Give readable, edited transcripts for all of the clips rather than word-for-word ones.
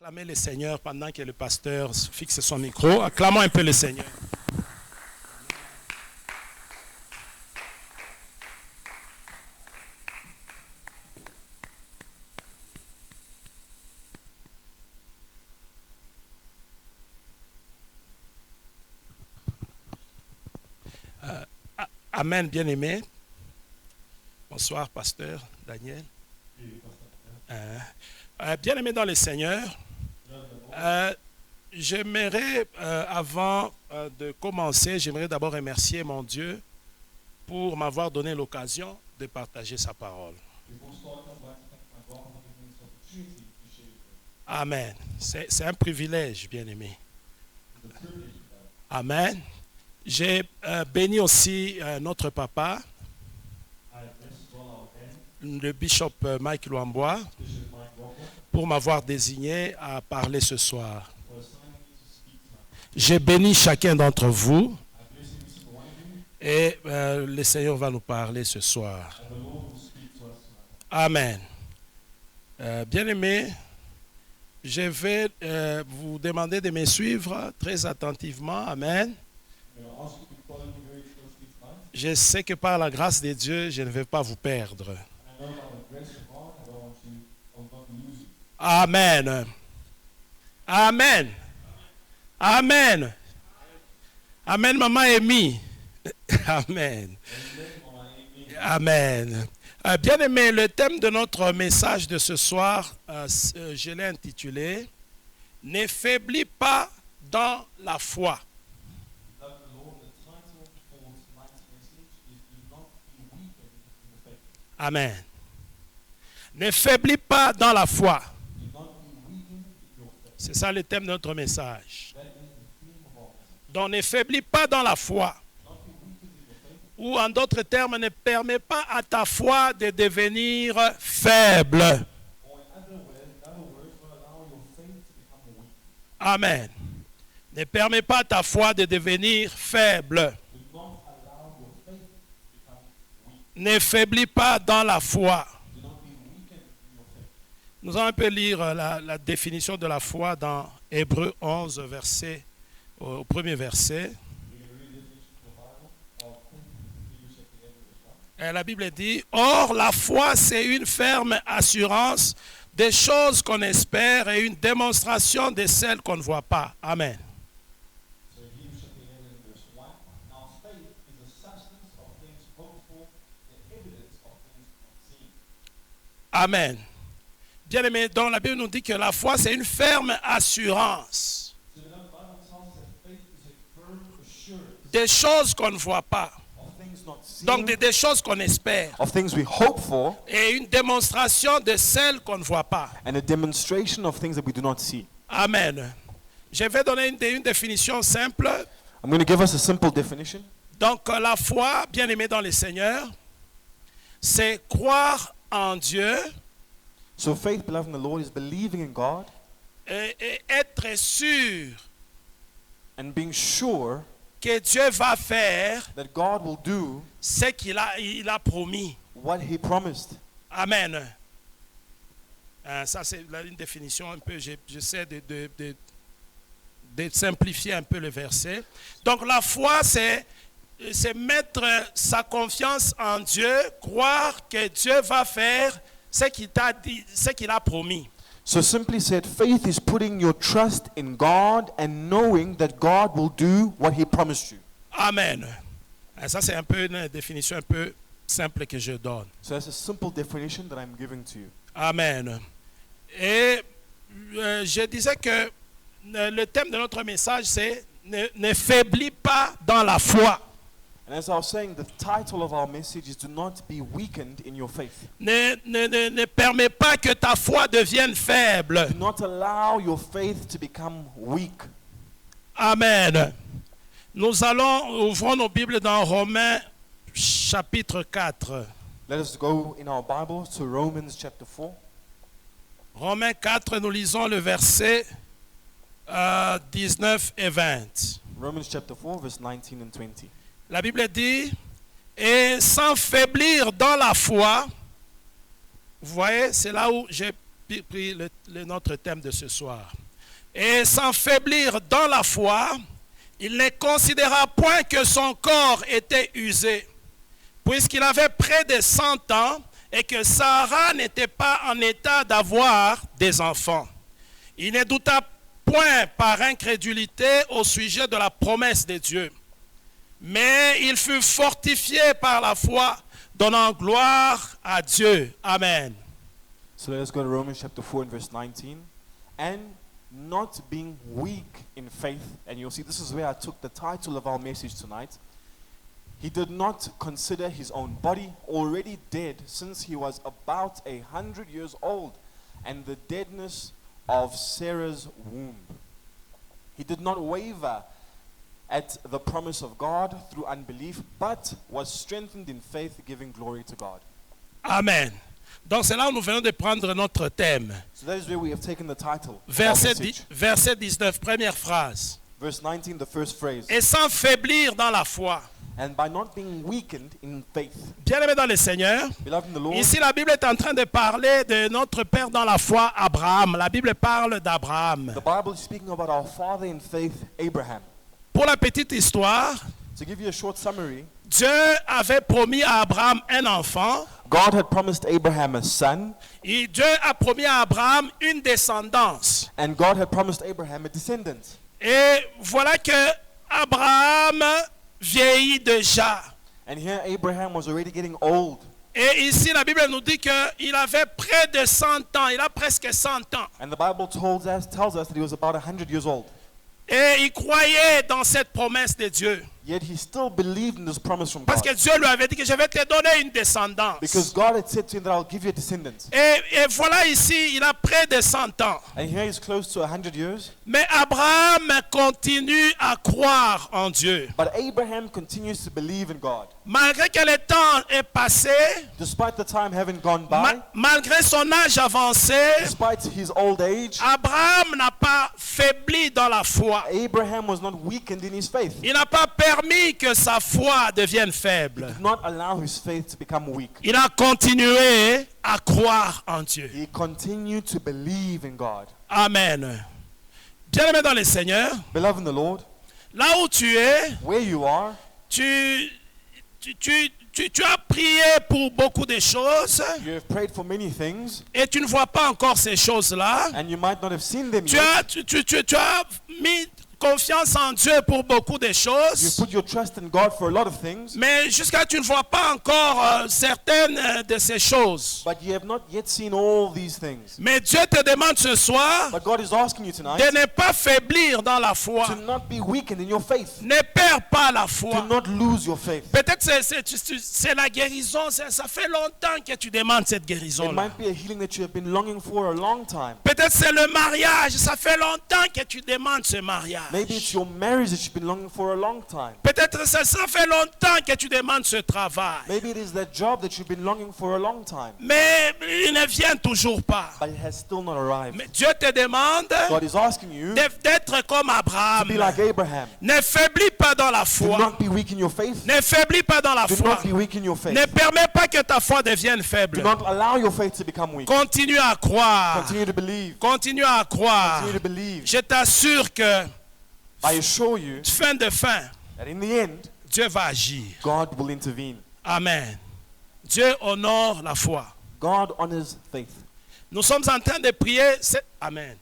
Acclamez le Seigneur pendant que le pasteur fixe son micro. Acclamons un peu le Seigneur. Amen, bien-aimé. Bonsoir, pasteur Daniel. Bien-aimé dans le Seigneur, j'aimerais, avant de commencer, j'aimerais d'abord remercier mon Dieu pour m'avoir donné l'occasion de partager sa parole. Amen. C'est un privilège, bien-aimé. Amen. J'ai béni aussi notre papa, le bishop Mike Luambois, pour m'avoir désigné à parler ce soir. J'ai béni chacun d'entre vous et le Seigneur va nous parler ce soir. Amen. Bien-aimés, je vais vous demander de me suivre très attentivement. Amen. Je sais que par la grâce de Dieu, je ne vais pas vous perdre. Amen. Amen. Amen. Amen, maman Amy. Amen. Amen. Bien-aimé, le thème de notre message de ce soir, je l'ai intitulé « Ne faiblis pas dans la foi ». Amen. Ne faiblis pas dans la foi. C'est ça le thème de notre message. Donc ne faiblis pas dans la foi. Ou en d'autres termes, ne permets pas à ta foi de devenir faible. Amen. Ne permets pas à ta foi de devenir faible. Ne faiblis pas dans la foi. Nous allons un peu lire la définition de la foi dans Hébreux 11, au premier verset. Et la Bible dit, « Or, la foi, c'est une ferme assurance des choses qu'on espère et une démonstration de celles qu'on ne voit pas. » Amen. Amen. Bien-aimé, donc la Bible nous dit que la foi, c'est une ferme assurance des choses qu'on ne voit pas. Donc des choses qu'on espère. Of things we hope for, et une démonstration de celles qu'on ne voit pas. and a demonstration of things that we do not see. Amen. Je vais donner une définition simple. I'm going to give us a simple definition. Donc la foi, bien-aimé dans le Seigneur, c'est croire en Dieu. So faith, beloved in the Lord, is believing in God Et être sûr and being sure que Dieu va faire that God will do ce qu'il a promis. what He promised. Amen. Ça, c'est une définition un peu, j'essaie de simplifier un peu le verset. Donc la foi, c'est mettre sa confiance en Dieu, croire que Dieu va faire ce qu'il t'a dit, ce qu'il a promis. So simply said, faith is putting your trust in God and knowing that God will do what He promised you. Amen. Ça, c'est un peu une définition un peu simple que je donne. So that's a simple definition that I'm giving to you. Amen. Et je disais que le thème de notre message, c'est ne faiblis pas dans la foi. And as I was saying, the title of our message is "Do not be weakened in your faith." Ne permets pas que ta foi devienne faible. Do not allow your faith to become weak. Amen. Nous ouvrons nos Bibles dans Romains chapitre 4. Let us go in our Bibles to Romans chapter 4. Romains 4, nous lisons le verset 19 et 20. Romans chapter 4, verse 19 and 20. La Bible dit, et sans faiblir dans la foi, vous voyez, c'est là où j'ai pris notre thème de ce soir. Et sans faiblir dans la foi, il ne considéra point que son corps était usé, puisqu'il avait près de 100 ans et que Sarah n'était pas en état d'avoir des enfants. Il ne douta point par incrédulité au sujet de la promesse de Dieu, mais il fut fortifié par la foi, donnant gloire à Dieu. Amen. So let us go to Romans chapter 4 and verse 19. And not being weak in faith, and you'll see this is where I took the title of our message tonight. He did not consider his own body already dead since he was about 100 years old, and the deadness of Sarah's womb. He did not waver at the promise of God through unbelief, but was strengthened in faith, giving glory to God. Amen. Donc c'est là où nous venons de prendre notre thème. So that is where we have taken the title. of our Verset message. 19, première phrase. Verse 19, the first phrase. Et sans faiblir dans la foi. And by not being weakened in faith. Bien-aimés dans le Seigneur, Beloved in the Lord, ici la Bible est en train de parler de notre Père dans la foi, Abraham. La Bible parle d'Abraham. the Bible is speaking about our father in faith, Abraham. Pour la petite histoire, To give you a short summary, Dieu avait promis à Abraham un enfant. God had promised Abraham a son, Et Dieu a promis à Abraham une descendance. and God had promised Abraham a descendant. Et voilà que Abraham vieillit déjà. And here Abraham was already getting old. Et ici, la Bible nous dit qu'il avait près de 100 ans. Il a presque 100 ans. And the Bible tells us that he was about 100 years old. Et il croyait dans cette promesse de Dieu. Yet he still believed in this promise from Parce God. que Dieu lui avait dit que je vais te donner une descendance. Because God had said to him that I'll give you a descendant. Et voilà ici, il a près de 100 ans. And here he's close to 100 years. Mais Abraham continue à croire en Dieu. But Abraham continues to believe in God. Malgré que le temps est passé, Despite the time having gone by, malgré son âge avancé, despite his old age, Abraham n'a pas faibli dans la foi. Abraham was not weakened in his faith. Il n'a pas permis que sa foi devienne faible. Did not allow his faith to become weak. Il a continué à croire en Dieu. He continued to believe in God. Amen. Bien-aimé dans le Seigneur, Beloved in the Lord, là où tu es, where you are, tu as prié pour beaucoup de choses you have prayed for many things, et tu ne vois pas encore ces choses-là. and you might not have seen them Tu yet. as mis confiance en Dieu pour beaucoup de You choses, put your trust in God for a lot of things, mais jusqu'à tu ne vois pas encore certaines de ces choses. but you have not yet seen all these things. Mais Dieu te demande ce soir But God is asking you tonight de ne pas faiblir dans la foi. to not be weakened in your faith. Ne perds pas la Do foi. not lose your faith. Peut-être c'est la guérison, ça fait longtemps que tu demandes cette It guérison-là. might be a healing that you have been longing for a long time. Peut-être c'est le mariage, ça fait longtemps que tu demandes ce mariage. Maybe it's your marriage that you've been longing for a long time. Peut-être ça fait longtemps que tu demandes ce travail. Maybe it is that job that you've been longing for a long time, Mais il ne vient toujours pas. but it has still not arrived. Mais Dieu te demande God is asking you d'être comme to Abraham. be like Abraham. Ne faiblis pas dans la Do foi. not be weak in your faith. Ne faiblis pas dans la Do foi. not be weak in your faith. Ne permets pas que ta foi devienne Do faible. not allow your faith to become weak. Continue à croire. Continue to believe. Continue à croire. Continue to believe. Je t'assure que I assure you fin de fin, that in the end, Dieu va agir. God will intervene. Amen. Dieu honore la foi. God honors faith. Nous sommes en train de prier. Amen.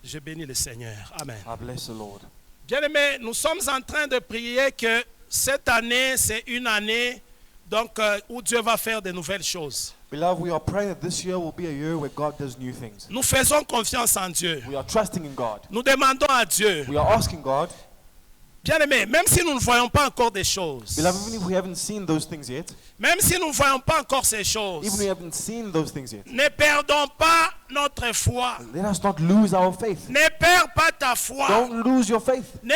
Je bénis le Seigneur. Amen. I bless the Lord. Bien-aimés, nous sommes en train de prier que cette année, c'est une année donc, où Dieu va faire de nouvelles choses. Beloved, we are praying that this year will be a year where God does new things. Nous faisons confiance en Dieu. We are trusting in God. Nous demandons à Dieu. We are asking God. Bien-aimés, même si nous ne voyons pas encore des choses, Beloved, even if we haven't seen those things yet, même si nous ne voyons pas encore ces even choses, if we haven't seen those things yet, ne perdons pas notre foi. let us not lose our faith. Ne perds pas ta foi. Don't lose your faith. Ne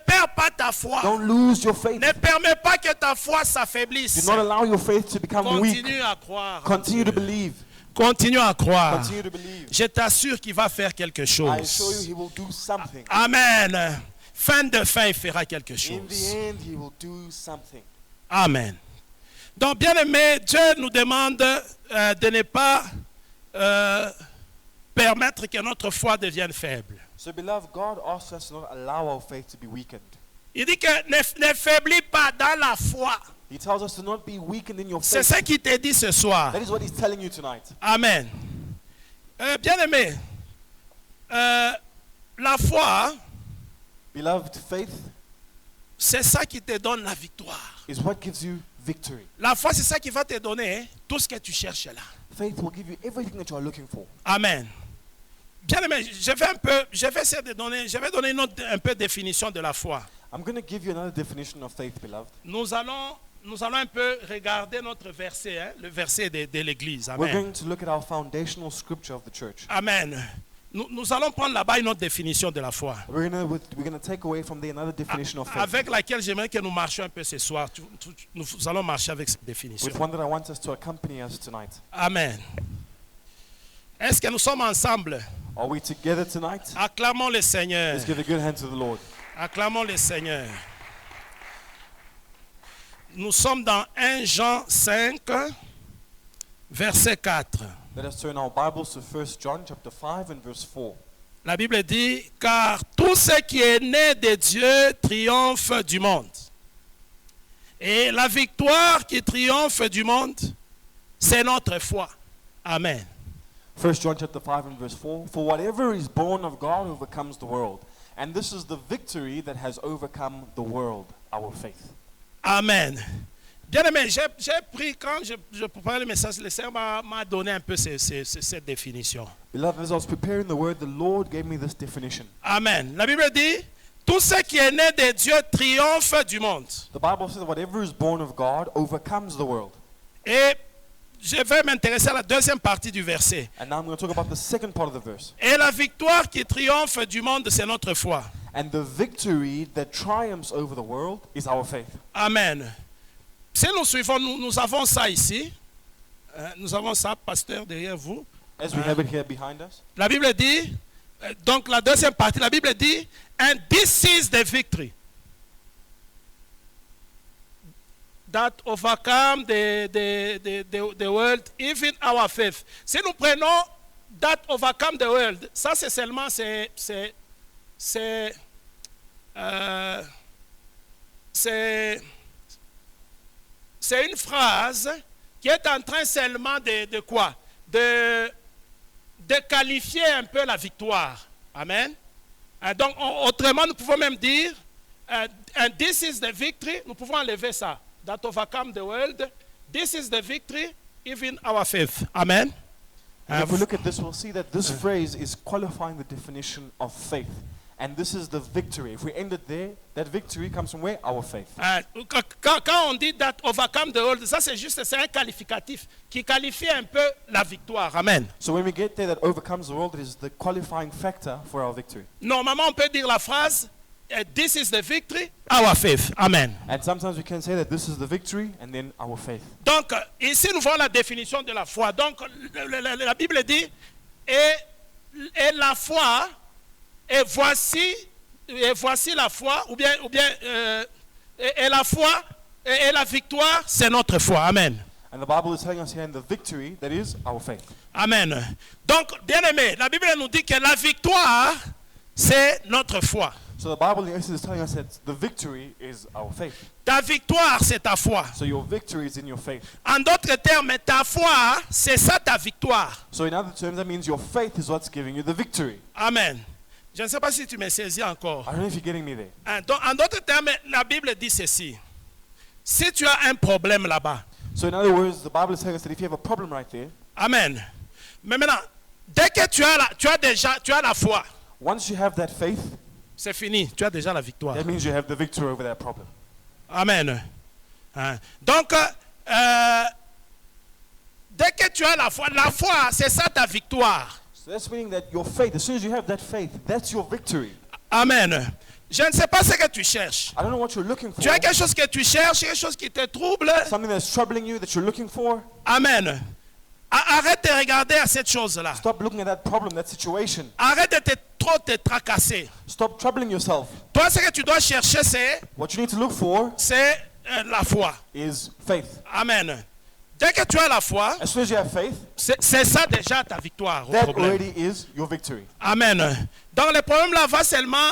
perds pas ta foi. Don't lose your faith. Ne permets pas que ta foi s'affaiblisse. Do not allow your faith to become weak. Continue à croire. Continue to believe. Continue à croire. Continue to believe. Je t'assure qu'il va faire quelque I assure you chose. he will do something. Amen. Fin de fin, il fera quelque In the chose. end, he will do something. Amen. Donc, bien aimé, Dieu nous demande de ne pas permettre que notre foi devienne faible. So, beloved, God asks us to not allow our faith to be weakened. Il dit que ne faiblis pas dans la foi. He tells us to not be weakened in your C'est faith. ce qu'il te dit ce soir. That is what he's telling you tonight. Amen. Bien-aimé, la foi, Beloved, faith c'est ça qui te donne la victoire. is what gives you victory. La foi, c'est ça qui va te donner tout ce que tu cherches là. Faith will give you everything that you are looking for. Amen. Bien-aimé, je vais essayer de donner, je vais donner un peu de définition de la foi. I'm going to give you another definition of faith, beloved. Nous allons un peu regarder notre verset, hein, le verset de l'église. We're Amen. going to look at our foundational scripture of the church. Amen. Nous allons prendre là-bas une autre définition de la foi, We're going to take away from there another definition of faith, avec laquelle j'aimerais que nous marchions un peu ce soir. Nous allons marcher avec cette définition. with one that I want us to accompany us tonight. Amen. Est-ce que nous sommes ensemble? Are we together tonight? Acclamons le Seigneur. Let's give a good hand to the Lord. Acclamons le Seigneur. Nous sommes dans 1 Jean 5, verset 4. Let us turn our Bibles to 1 John chapter 5 and verse 4. La Bible dit, car tout ce qui est né de Dieu triomphe du monde. Et la victoire qui triomphe du monde, c'est notre foi. Amen. 1 John chapter 5 and verse 4. For whatever is born of God overcomes the world. And this is the victory that has overcome the world, our faith. Amen. Bien-aimé, j'ai pris, quand je préparais le message, le Seigneur m'a donné un peu cette définition. Beloved, as I was preparing the word, the Lord gave me this definition. Amen. La Bible dit, tout ce qui est né de Dieu triomphe du monde. The Bible says that whatever is born of God overcomes the world. Et je vais m'intéresser à la deuxième partie du verset. And now I'm going to talk about the second part of the verse. Et la victoire qui triomphe du monde, c'est notre foi. And the victory that triumphs over the world is our faith. Amen. Si nous suivons, nous avons ça ici. Nous avons ça, pasteur, derrière vous. As we have it here behind us. La Bible dit, donc la deuxième partie, la Bible dit, and this is the victory that overcome the world, even our faith. Si nous prenons that overcome the world, ça c'est seulement, c'est une phrase qui est en train seulement de quoi? De qualifier un peu la victoire. Amen. Donc, autrement, nous pouvons même dire, and this is the victory, nous pouvons enlever ça, that overcome the world, this is the victory, even our faith. Amen. And if we look at this, we'll see that this phrase is qualifying the definition of faith. And this is the victory. If we end it there, that victory comes from where? Our faith. Quand on dit that overcome the world, ça c'est juste un qualificatif qui qualifie un peu la victoire. Amen. So when we get there, that overcomes the world, it is the qualifying factor for our victory. Normalement, on peut dire la phrase, this is the victory, our faith. Amen. And sometimes we can say that this is the victory and then our faith. Donc, ici, nous voyons la définition de la foi. Donc, la Bible dit, et la foi, et voici la foi, ou bien et la foi, et la victoire, c'est notre foi. Amen. And the Bible is telling us here in the victory, that is our faith. Amen. Donc, bien-aimé, la Bible nous dit que la victoire, c'est notre foi. So the Bible is telling us that the victory is our faith. Ta victoire, c'est ta foi. So your victory is in your faith. En d'autres termes, ta foi, c'est ça ta victoire. So in other terms, that means your faith is what's giving you the victory. Amen. Je ne sais pas si tu me saisis encore. I don't know if you're getting me there. Donc, en d'autres termes, la Bible dit ceci. Si tu as un problème là-bas, So in other words, the Bible is telling us that if you have a problem right there, amen. Mais maintenant, dès que tu as la foi, once you have that faith, c'est fini. Tu as déjà la victoire. that means you have the victory over that problem. Amen. Donc, dès que tu as la foi, c'est ça ta victoire. So that's meaning that your faith, as soon as you have that faith, that's your victory. Amen. Je ne sais pas ce que tu cherches. I don't know what you're looking for. Tu as quelque chose que tu cherches, quelque chose qui te trouble. Something that's troubling you that you're looking for. Amen. Arrête de regarder à cette chose-là. Stop looking at that problem, that situation. Arrête de trop te tracasser. Stop troubling yourself. Toi, ce que tu dois chercher, What you need to look for c'est la foi. is faith. Amen. Dès que tu as la foi, As soon as you have faith, c'est ça déjà ta victoire. Au that problème. already is your victory. Amen. Donc le problème là va seulement,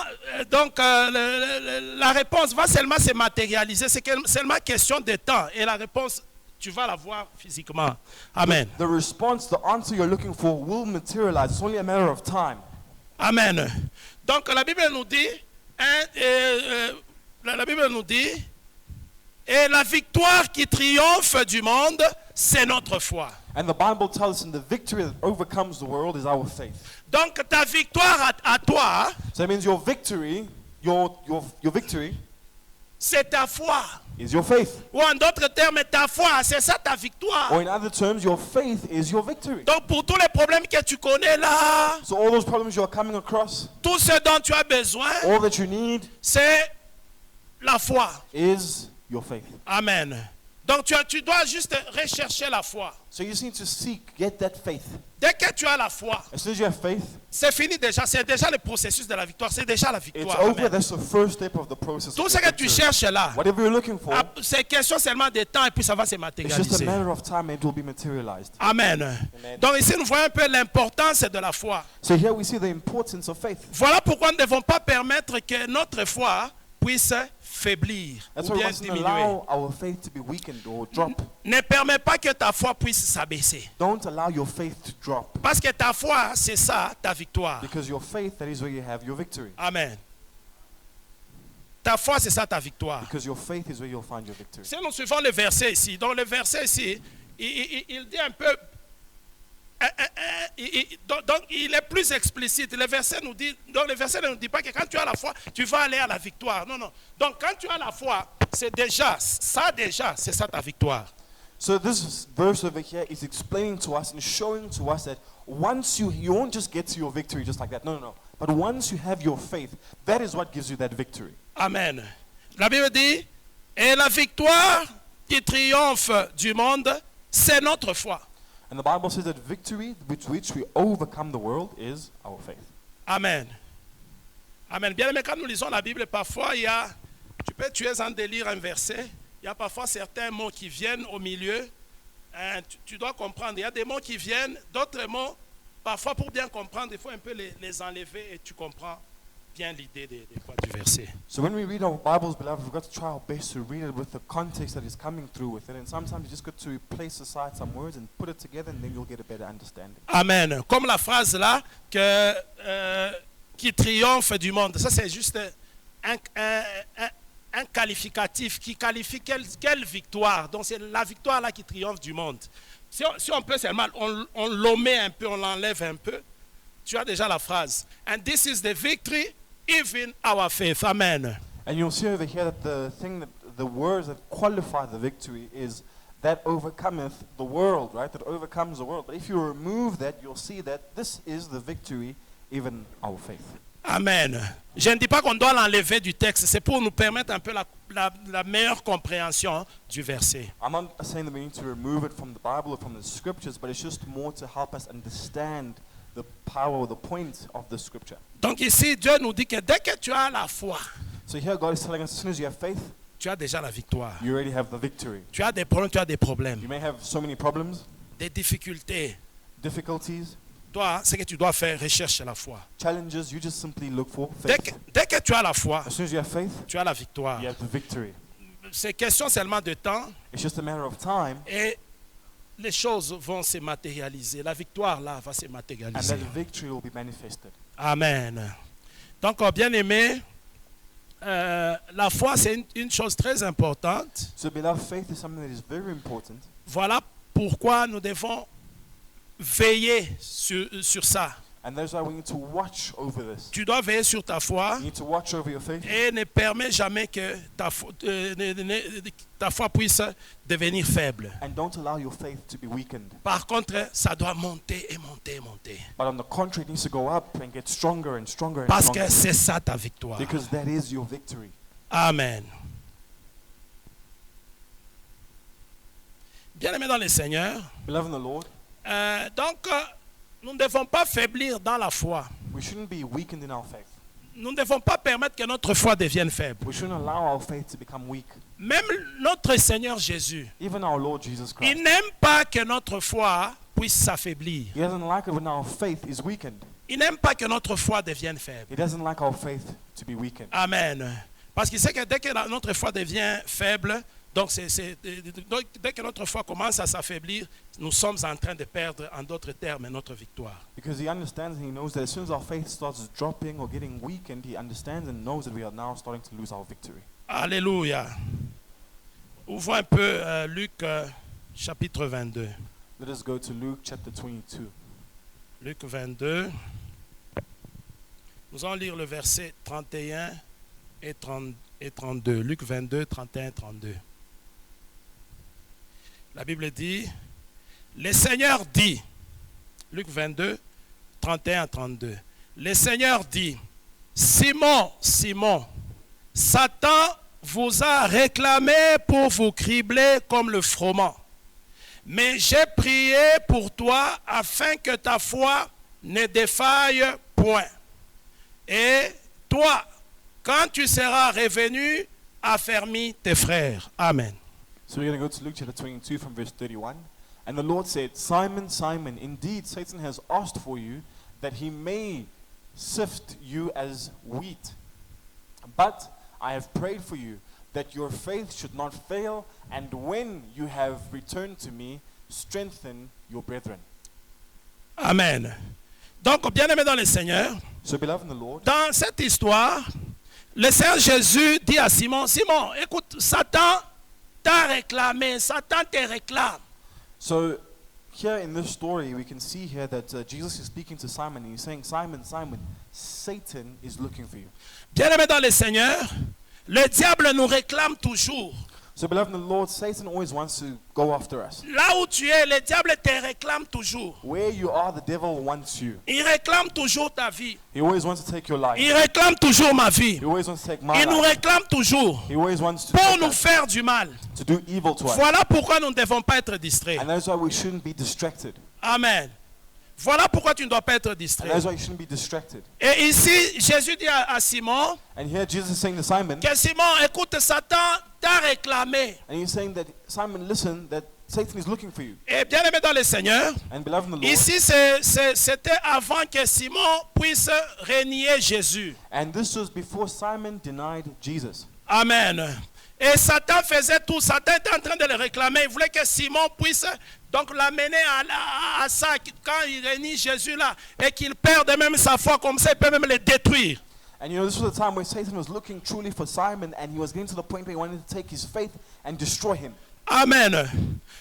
la réponse va seulement se matérialiser. C'est seulement question de temps. Et la réponse, tu vas la voir physiquement. Amen. The response, the answer you're looking for will materialize. It's only a matter of time. Amen. Donc la Bible nous dit, la Bible nous dit, et la victoire qui triomphe du monde, c'est notre foi. And the Bible tells us, and the victory that overcomes the world is our faith. Donc ta victoire à toi, So that means your victory, your victory c'est ta foi. is your faith. Ou en d'autres termes, ta foi, c'est ça ta victoire. Or in other terms, your faith is your victory. Donc pour tous les problèmes que tu connais là, So all those problems you are coming across, tout ce dont tu as besoin, all that you need c'est la foi. is your faith. Amen. Donc tu dois juste rechercher la foi. So you just need to seek, get that faith. Dès que tu as la foi, As soon as you have faith, c'est fini déjà. C'est déjà le processus de la victoire. C'est déjà la it's victoire. over. Amen. That's the first step of the process. Tout of ce que tu victory. cherches là, Whatever you're looking for, c'est question seulement de temps et puis ça va se it's just a matérialiser. matter of time and it will be materialized. Amen. Amen. Donc ici, nous voyons un peu l'importance de la foi. So here we see the importance of faith. Voilà pourquoi nous ne devons pas permettre que notre foi puisse faiblir That's ou why we bien mustn't diminuer. allow our faith to be weakened or drop. Ne permets pas que ta foi puisse s'abaisser. Don't allow your faith to drop. Parce que ta foi, c'est ça, ta victoire. Because your faith, that is where you have your victory. Amen. Ta foi, c'est ça ta victoire. Because your faith is where you'll find your victory. Si nous suivons le verset ici, donc le verset ici, il dit un peu, donc il est plus explicite. Le verset nous dit, donc le verset ne nous dit pas que quand tu as la foi, tu vas aller à la victoire. Non, non. Donc quand tu as la foi, c'est déjà, c'est ça ta victoire. So this verse over here is explaining to us and showing to us that once you won't just get to your victory just like that. No, no, no. But once you have your faith, that is what gives you that victory. Amen. La Bible dit, et la victoire qui triomphe du monde, c'est notre foi. And the Bible says that victory with which we overcome the world is our faith. Amen. Amen. Bien aimé, quand nous lisons la Bible, parfois, tu peux tuer en délire un verset. Il y a parfois certains mots qui viennent au milieu. Tu dois comprendre. Il y a des mots qui viennent, d'autres mots, parfois pour bien comprendre, il faut un peu les enlever et tu comprends bien l'idée du verset. So when we read our Bibles, beloved, we've got to try our best to read it with the context that is coming through with it. And sometimes you just got to place aside some words and put it together, and then you'll get a better understanding. Amen. Comme la phrase là, qui triomphe du monde. Ça, c'est juste un qualificatif qui qualifie quelle victoire. Donc, c'est la victoire là qui triomphe du monde. Si on peut seulement, on l'omet un peu, on l'enlève un peu, tu as déjà la phrase. And this is the victory, even our faith. Amen. And you'll see over here that the words that qualify the victory is that overcometh the world, right? That overcomes the world. But if you remove that, you'll see that this is the victory, even our faith. Amen. Je ne dis pas qu'on doit l'enlever du texte, c'est pour nous permettre un peu la meilleure compréhension du verset. I'm not saying that we need to remove it from the Bible or from the scriptures, but it's just more to help us understand the power or the point of the scripture. Donc ici, Dieu nous dit que dès que tu as la foi, So here God is telling us, as soon as you have faith, tu as déjà la victoire. you already have the victory. Tu as des problèmes, tu as des problèmes, You may have so many problems, des difficultés. difficulties, Toi, ce que tu dois faire, recherche la foi. challenges. You just simply look for Dès faith. que tu as la foi, As soon as you have faith, tu as la victoire. you have the victory. C'est question seulement de temps It's just a matter of time, et les choses vont se matérialiser. La victoire là va se and matérialiser. that victory will be manifested. Amen. Donc, bien aimé, la foi c'est une chose très importante. So, beloved, faith is something that is very important. Voilà pourquoi nous devons veiller sur ça. And that's why we need to watch over this. Tu dois veiller sur ta foi You need to watch over your faith. et ne permets jamais que ta foi puisse devenir faible. And don't allow your faith to be weakened. Par contre, ça doit monter et monter et monter. But on the contrary, it needs to go up and get stronger and stronger and Parce que stronger. c'est ça ta victoire. Because that is your victory. Amen. Bien-aimés dans le Seigneur, Beloved in the Lord, donc nous ne devons pas faiblir dans la foi. we shouldn't be weakened in our faith. nous ne devons pas permettre que notre foi devienne faible. We shouldn't allow our faith to become weak. Même notre Seigneur Jésus, Even our Lord Jesus Christ. il n'aime pas que notre foi puisse s'affaiblir. He doesn't like it when our faith is weakened. Il n'aime pas que notre foi devienne faible. He doesn't like our faith to be weakened. Amen. Parce qu'il sait que dès que notre foi devient faible, donc dès que notre foi commence à s'affaiblir, nous sommes en train de perdre, en d'autres termes, notre victoire. Because he understands and he knows that as soon as our faith starts dropping or getting weakened, he understands and knows that we are now starting to lose our victory. Alléluia. Ouvrons un peu Luc chapitre 22. Let us go to Luke chapter 22. Luc 22. Nous allons lire le verset 31 et 32. Luc 22, 31 et 32. La Bible dit, le Seigneur dit, Luc 22, 31 à 32. Le Seigneur dit, Simon, Simon, Satan vous a réclamé pour vous cribler comme le froment. Mais j'ai prié pour toi afin que ta foi ne défaille point. Et toi, quand tu seras revenu, affermis tes frères. Amen. So we're going to go to Luke chapter 22 from verse 31. And the Lord said, Simon, Simon, indeed Satan has asked for you that he may sift you as wheat. But I have prayed for you that your faith should not fail, and when you have returned to me, strengthen your brethren. Amen. Donc, bien-aimés dans le Seigneur, So beloved in the Lord, dans cette histoire, le Seigneur Jésus dit à Simon, Simon, écoute, Satan t'a réclamé, Satan te réclame. so here in this story, we can see here that Jesus is speaking to Simon, and he's saying, Simon, Simon, Satan is looking for you. Bien-aimés dans le Seigneur, le diable nous réclame toujours. So beloved in the Lord, Satan always wants to go after us. Là où tu es, le diable te réclame toujours. Where you are, the devil wants you. Il réclame toujours ta vie. He always wants to take your life. Il réclame toujours ma vie. He always wants to take my Il nous life. réclame toujours He always wants to, pour take nous us, faire du mal. to do evil to us. Voilà pourquoi nous ne devons pas être distraits. And that's why we shouldn't be distracted. Amen. Voilà pourquoi tu ne dois pas être And distrait. that's why you shouldn't be distracted. Et ici, Jésus dit à Simon And here Jesus is saying to Simon, que Simon, écoute, Satan t'a réclamé. and he's saying that, Simon, listen, that Satan is looking for you. Et bien aimé dans le Seigneur, And beloved in the Lord, ici c'était avant que Simon puisse renier Jésus. and this was before Simon denied Jesus. Amen. Et Satan faisait tout. Satan était en train de le réclamer. Il voulait que Simon puisse donc l'amener à ça. Quand il renie Jésus là et qu'il perde même sa foi, comme ça il peut même le détruire. And you know, this was the time where Satan was looking truly for Simon, and he was getting to the point where he wanted to take his faith and destroy him. Amen.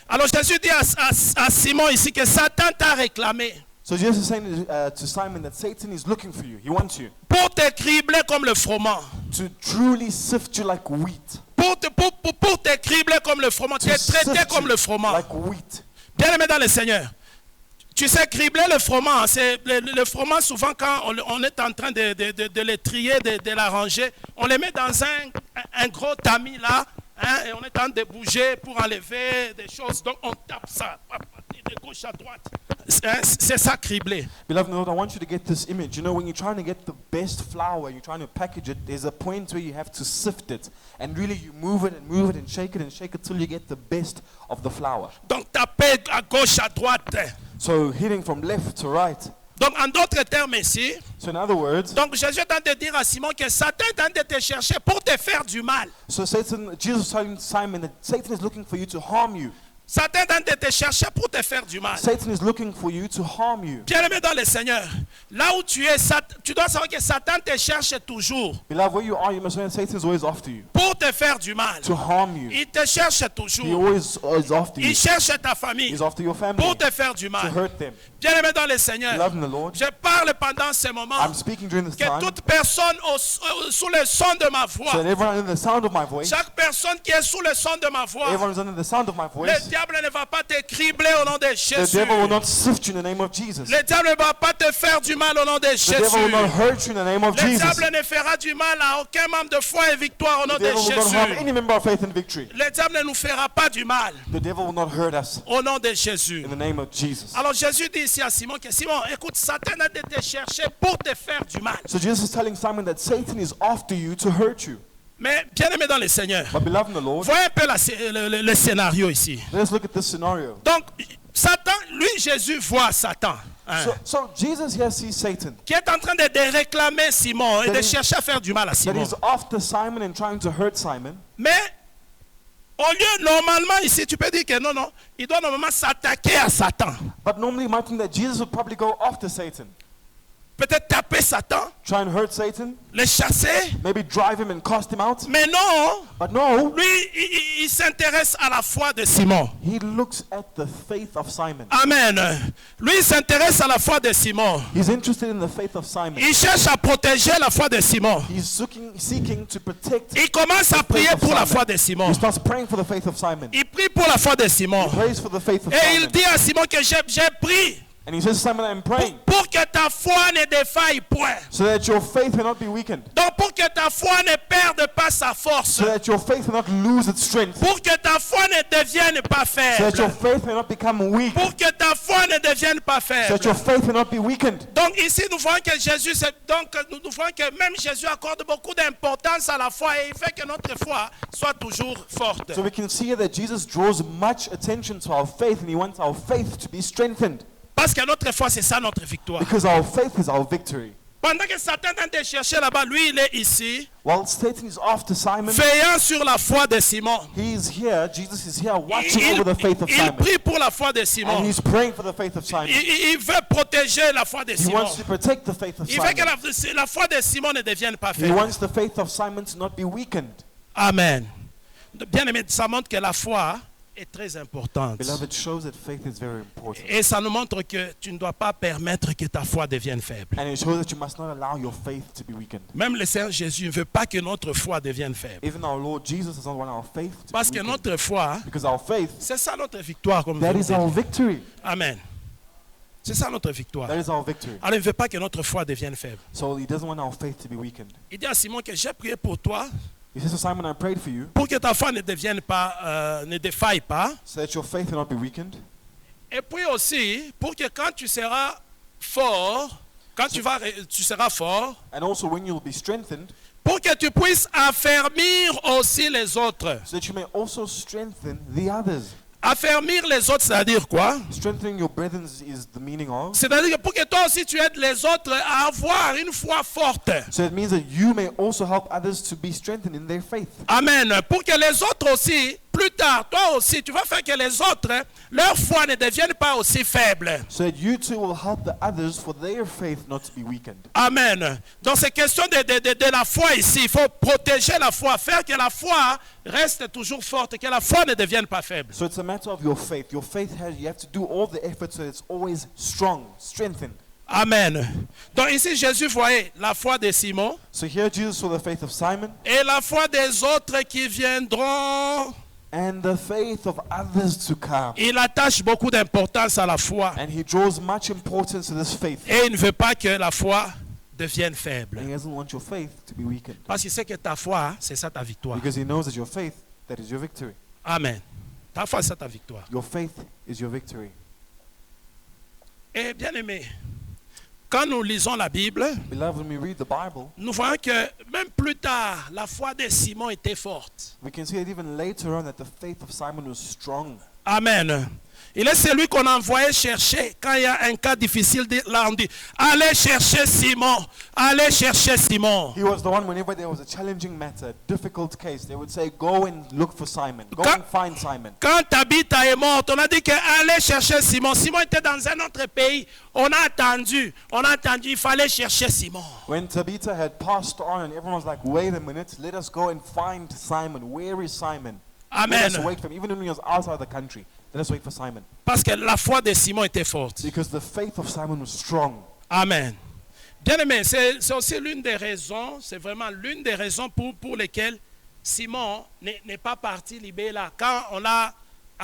Alors Jésus dit à Simon ici que Satan t'a réclamé So Jesus is saying to Simon that Satan is looking for you. He wants you pour te cribler comme le froment. to truly sift you like wheat. Pour te cribler comme le froment. To Te traiter sift comme you le froment. like wheat. Bien aimé dans le Seigneur. Tu sais, cribler le froment, c'est le froment, souvent quand on est en train de le trier, de l'arranger, on le met dans un gros tamis là, hein, et on est en train de bouger pour enlever des choses. Donc on tape ça de gauche à droite. C'est ça cribler. Beloved Lord, I want you to get this image. You know, when you're trying to get the best flour, you're trying to package it, there's a point where you have to sift it. And really you move it and shake it till you get the best of the flour. Donc taper à gauche, à droite. So hitting from left to right. Donc en d'autres termes ici, So in other words, donc Jésus est en train de dire à Simon que Satan est en train de te chercher pour te faire du mal. so Jesus is telling Simon that Satan is looking for you to harm you. Satan est en train de te chercher pour te faire du mal. Satan is looking for you to harm you. Bien-aimé dans le Seigneur, là où tu es, tu dois savoir que Satan te cherche toujours Beloved, where you are, you must know that Satan is always after you, pour te faire du mal. to harm you. Il te cherche He toujours. always is after you. Il cherche ta famille He's after your family, pour te faire du to mal. hurt them. Bien-aimé dans le Seigneur, Beloved in the Lord, je parle pendant ce moment I'm speaking during this que time, toute personne sous le son de ma so voix, that everyone under the sound of my voice, chaque personne qui est sous le son de ma voix, everyone is under the sound of my voice, le diable diable ne va pas te cribler au nom de The Jésus. devil will not sift you in the name of Jesus. Le diable ne va pas te faire du mal au nom de The devil will not Jésus. hurt you in the name of Le Jesus. diable ne fera du mal à aucun membre de foi et victoire au nom The de devil will not harm Jésus. any member of faith and victory. Le diable ne nous fera pas du mal The devil will not hurt us au nom de Jésus. in the name of Jesus. Alors Jésus dit ici à Simon que Simon, écoute, Satan a été te chercher pour te faire du mal. So Jesus is telling Simon that Satan is after you to hurt you. Mais bien aimé dans le Seigneur, But beloved in the Lord, voyez un peu le scénario ici. let's look at this scenario. Donc, Satan, lui, Jésus voit Satan, hein, So Jesus here sees Satan, qui est en train de réclamer Simon et That de he- chercher à faire du mal à that Simon. he's after Simon and trying to hurt Simon. Mais, au lieu, normalement, ici, tu peux dire que non, il doit normalement s'attaquer à Satan. But normally you might think that Jesus would probably go after Satan, Peut-être taper Satan, try and hurt Satan, le chasser. maybe drive him and cast him out. Mais non, But no, lui, il s'intéresse à la foi de Simon. he looks at the faith of Simon. Amen. Lui, il s'intéresse à la foi de Simon. He's interested in the faith of Simon. Il cherche à protéger la foi de Simon. He's seeking to protect. Il commence à prier pour la foi de Simon. He starts praying for the faith of Simon. Il prie pour la foi de Simon. He prays for the faith of Et il Simon. dit à Simon que j'ai prié And he says, Simon, I'm praying pour que ta foi ne défaille point. so that your faith may not be weakened, Donc pour que ta foi ne perde pas sa force. so that your faith may not lose its strength, Pour que ta foi ne devienne pas so that your faible. faith may not become weak, Pour que ta foi ne devienne pas so that your faible. faith may not be weakened. Donc ici nous voyons que Jésus, nous voyons que même Jésus accorde beaucoup d'importance à la foi et il fait que notre foi soit toujours forte. So we can see here that Jesus draws much attention to our faith, and he wants our faith to be strengthened, Parce que notre foi, c'est ça notre victoire. because our faith is our victory. Pendant que Satan est en train de chercher là-bas, lui il est ici, While Satan is after Simon, veillant sur la foi de Simon. he is here, Jesus is here watching Il, over the faith of il Simon. prie pour la foi de And Simon. he's praying for the faith of Simon. Il veut protéger la foi de He Simon. wants to protect the faith of Il veut que Simon. la foi de Simon ne devienne pas He faible. wants the faith of Simon to not be weakened. Amen. Bien aimé, ça montre que la foi est très importante. Beloved, it shows that faith is very important. Et ça nous montre que tu ne dois pas permettre que ta foi devienne faible. And it shows that you must not allow your faith to be weakened. Même le Seigneur Jésus ne veut pas que notre foi devienne faible. Even our Lord Jesus does not want our faith to Parce be que weakened. notre foi, Because our faith, c'est ça notre victoire. Comme that vous is dites. our victory. Amen. C'est ça notre victoire. That is our victory. Alors il ne veut pas que notre foi devienne faible. So he doesn't want our faith to be weakened. Il dit à Simon que j'ai prié pour toi He says to Simon, I prayed for you pour que ta foi ne devienne pas, ne défaille pas. so that your faith will not be weakened. Et puis aussi, pour que quand tu seras fort, tu seras fort, And also when you'll be strengthened, pour que tu puisses affermir aussi les autres. so that you may also strengthen the others. Affermir les autres, c'est-à-dire quoi? Strengthening your brethren is the meaning of. C'est-à-dire que pour que toi aussi tu aides les autres à avoir une foi forte. So it means that you may also help others to be strengthened in their faith. Amen. Pour que les autres aussi, plus tard, toi aussi, tu vas faire que les autres, leur foi ne devienne pas aussi faible. So that you too will help the others for their faith not to be weakened. Amen. Donc c'est question de la foi ici. Il faut protéger la foi, faire que la foi reste toujours forte, que la foi ne devienne pas faible. So it's a matter of your faith. Your faith you have to do all the effort so that it's always strong, strengthened. Amen. Donc ici Jésus voyait la foi de Simon So here Jesus saw the faith of Simon et la foi des autres qui viendront. and the faith of others to come. Il attache beaucoup d'importance à la foi And he draws much importance to this faith. et il ne veut pas que la foi devienne faible. And he doesn't want your faith to be weakened. Parce qu'il sait que ta foi, c'est ça ta victoire. Because he knows that your faith, that is your victory. Amen. Ta foi, c'est ça ta victoire. Your faith is your victory. Et bien aimé, quand nous lisons la Bible, Beloved, when we read the Bible, nous voyons que même plus tard, la foi de Simon était forte. we can see that even later on that the faith of Simon was strong. Amen. Il est celui qu'on envoyait chercher quand il y a un cas difficile. Là, on dit, allez chercher Simon, allez chercher Simon. He was the one whenever there was a challenging matter, a difficult case, they would say, go and look for Simon. Go Quand- and find Simon. Quand Tabitha est morte, on a dit que allez chercher Simon. Simon était dans un autre pays. On a attendu, il fallait chercher Simon. When Tabitha had passed on and everyone was like, wait a minute, let us go and find Simon. Where is Simon? Let us Amen. wait for him. Even when he was outside the country, let us wait for Simon. Parce que la foi de Simon était forte. Because the faith of Simon was strong. Amen. Bien aimé, c'est aussi l'une des raisons, c'est vraiment l'une des raisons pour lesquelles Simon n'est pas parti libérer là. Quand on l'a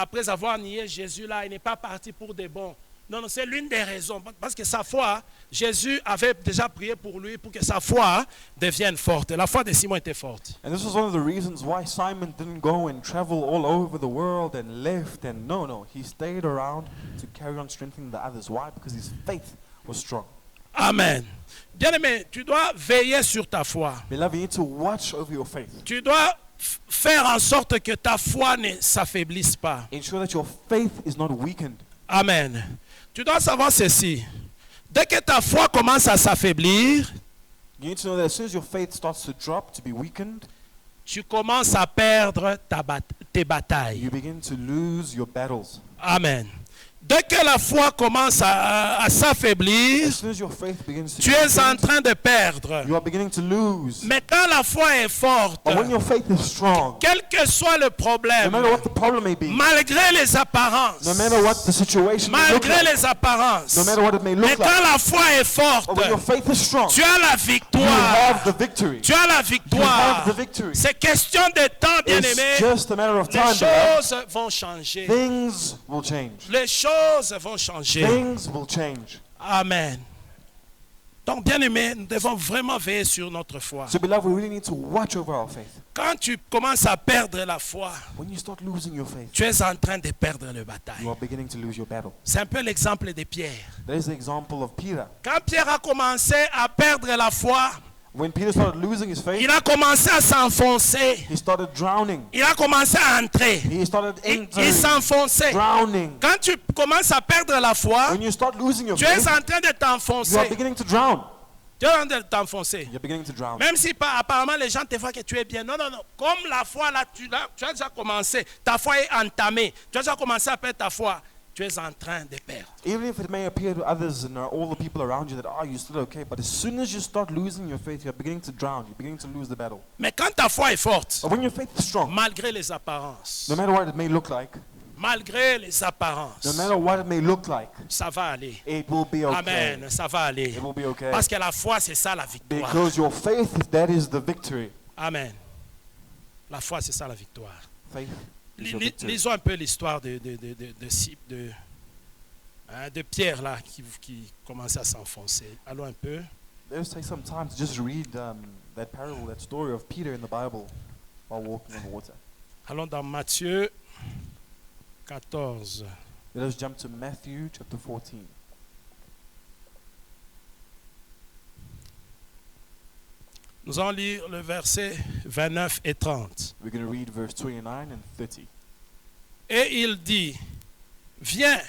après avoir nié Jésus là, il n'est pas parti pour des bons. Non, non, c'est l'une des raisons. Parce que sa foi, Jésus avait déjà prié pour lui pour que sa foi devienne forte. La foi de Simon était forte. And this was one of the reasons why Simon didn't go and travel all over the world and left. And no, he stayed around to carry on strengthening the others. Why? Because his faith was strong. Amen. Bien-aimé, tu dois veiller sur ta foi. Beloved, you need to watch over your faith. Tu dois faire en sorte que ta foi ne s'affaiblisse pas. Ensure that your faith is not weakened. Amen. Tu dois savoir ceci. Dès que ta foi commence à s'affaiblir, You need to know that as soon as your faith starts to drop, to be weakened, tu commences à perdre tes batailles. you begin to lose your battles. Amen. Dès que la foi commence à s'affaiblir, As soon as your faith begins to tu be es en weakened, train de perdre. you are beginning to lose. Mais quand la foi est forte, But when your faith is strong, quel que soit le no problème, matter what the problem may be, malgré les apparences, no matter what the situation may look malgré like, les apparences, no matter what it may mais look quand like, la foi est forte, but when your faith is strong, tu as la you victoire. have the victory. Tu as la You have victoire. the victory. C'est question de temps, bien-aimé. It's just a matter of Les time, beloved. choses vont changer. Things will change. Les choses vont changer. Things will change. Amen. Donc, bien-aimé, nous devons vraiment veiller sur notre foi. So, beloved, we really need to watch over our faith. Quand tu commences à perdre la foi, When you start losing your faith, tu es en train de perdre la bataille. you are beginning to lose your battle. C'est un peu l'exemple de Pierre. That is the example of Peter. Quand Pierre a commencé à perdre la foi, When Peter started losing his faith, il a commencé à s'enfoncer. he started drowning. Il a commencé à entrer. He started Il entering, s'enfonçait. drowning. Quand tu commences à perdre la foi, When you start losing your tu es faith, en train de you are t'enfoncer. beginning to drown. Tu es en train de t'enfoncer. You're beginning to drown. Même si apparemment les gens te voient que tu es bien. Non, non, non. Comme la foi là, tu as déjà commencé. Ta foi est entamée. Tu as déjà commencé à perdre ta foi. Tu es en train de perdre. Even if it may appear to others and all the people around you that, oh, you're still okay, but as soon as you start losing your faith, you're beginning to drown. You're beginning to lose the battle. Mais quand ta foi est forte, But when your faith is strong, malgré les apparences, no matter what it may look like, malgré les apparences, no matter what it may look like, ça va aller. it will be okay. Amen, ça va aller. It will be okay. Parce que la foi, c'est ça la victoire. Because your faith, that is the victory. Amen. La foi, c'est ça la victoire. Faith is your victory. Lisons un peu l'histoire de Pierre là qui commençait à s'enfoncer. Allons un peu. Let's take some time to just read that parable, that story of Peter in the Bible while walking on water. Allons dans Matthieu 14. Let us jump to Matthew chapter 14. Nous allons lire le verset 29 et 30. We're going to read verse 29 and 30. Et il dit, viens.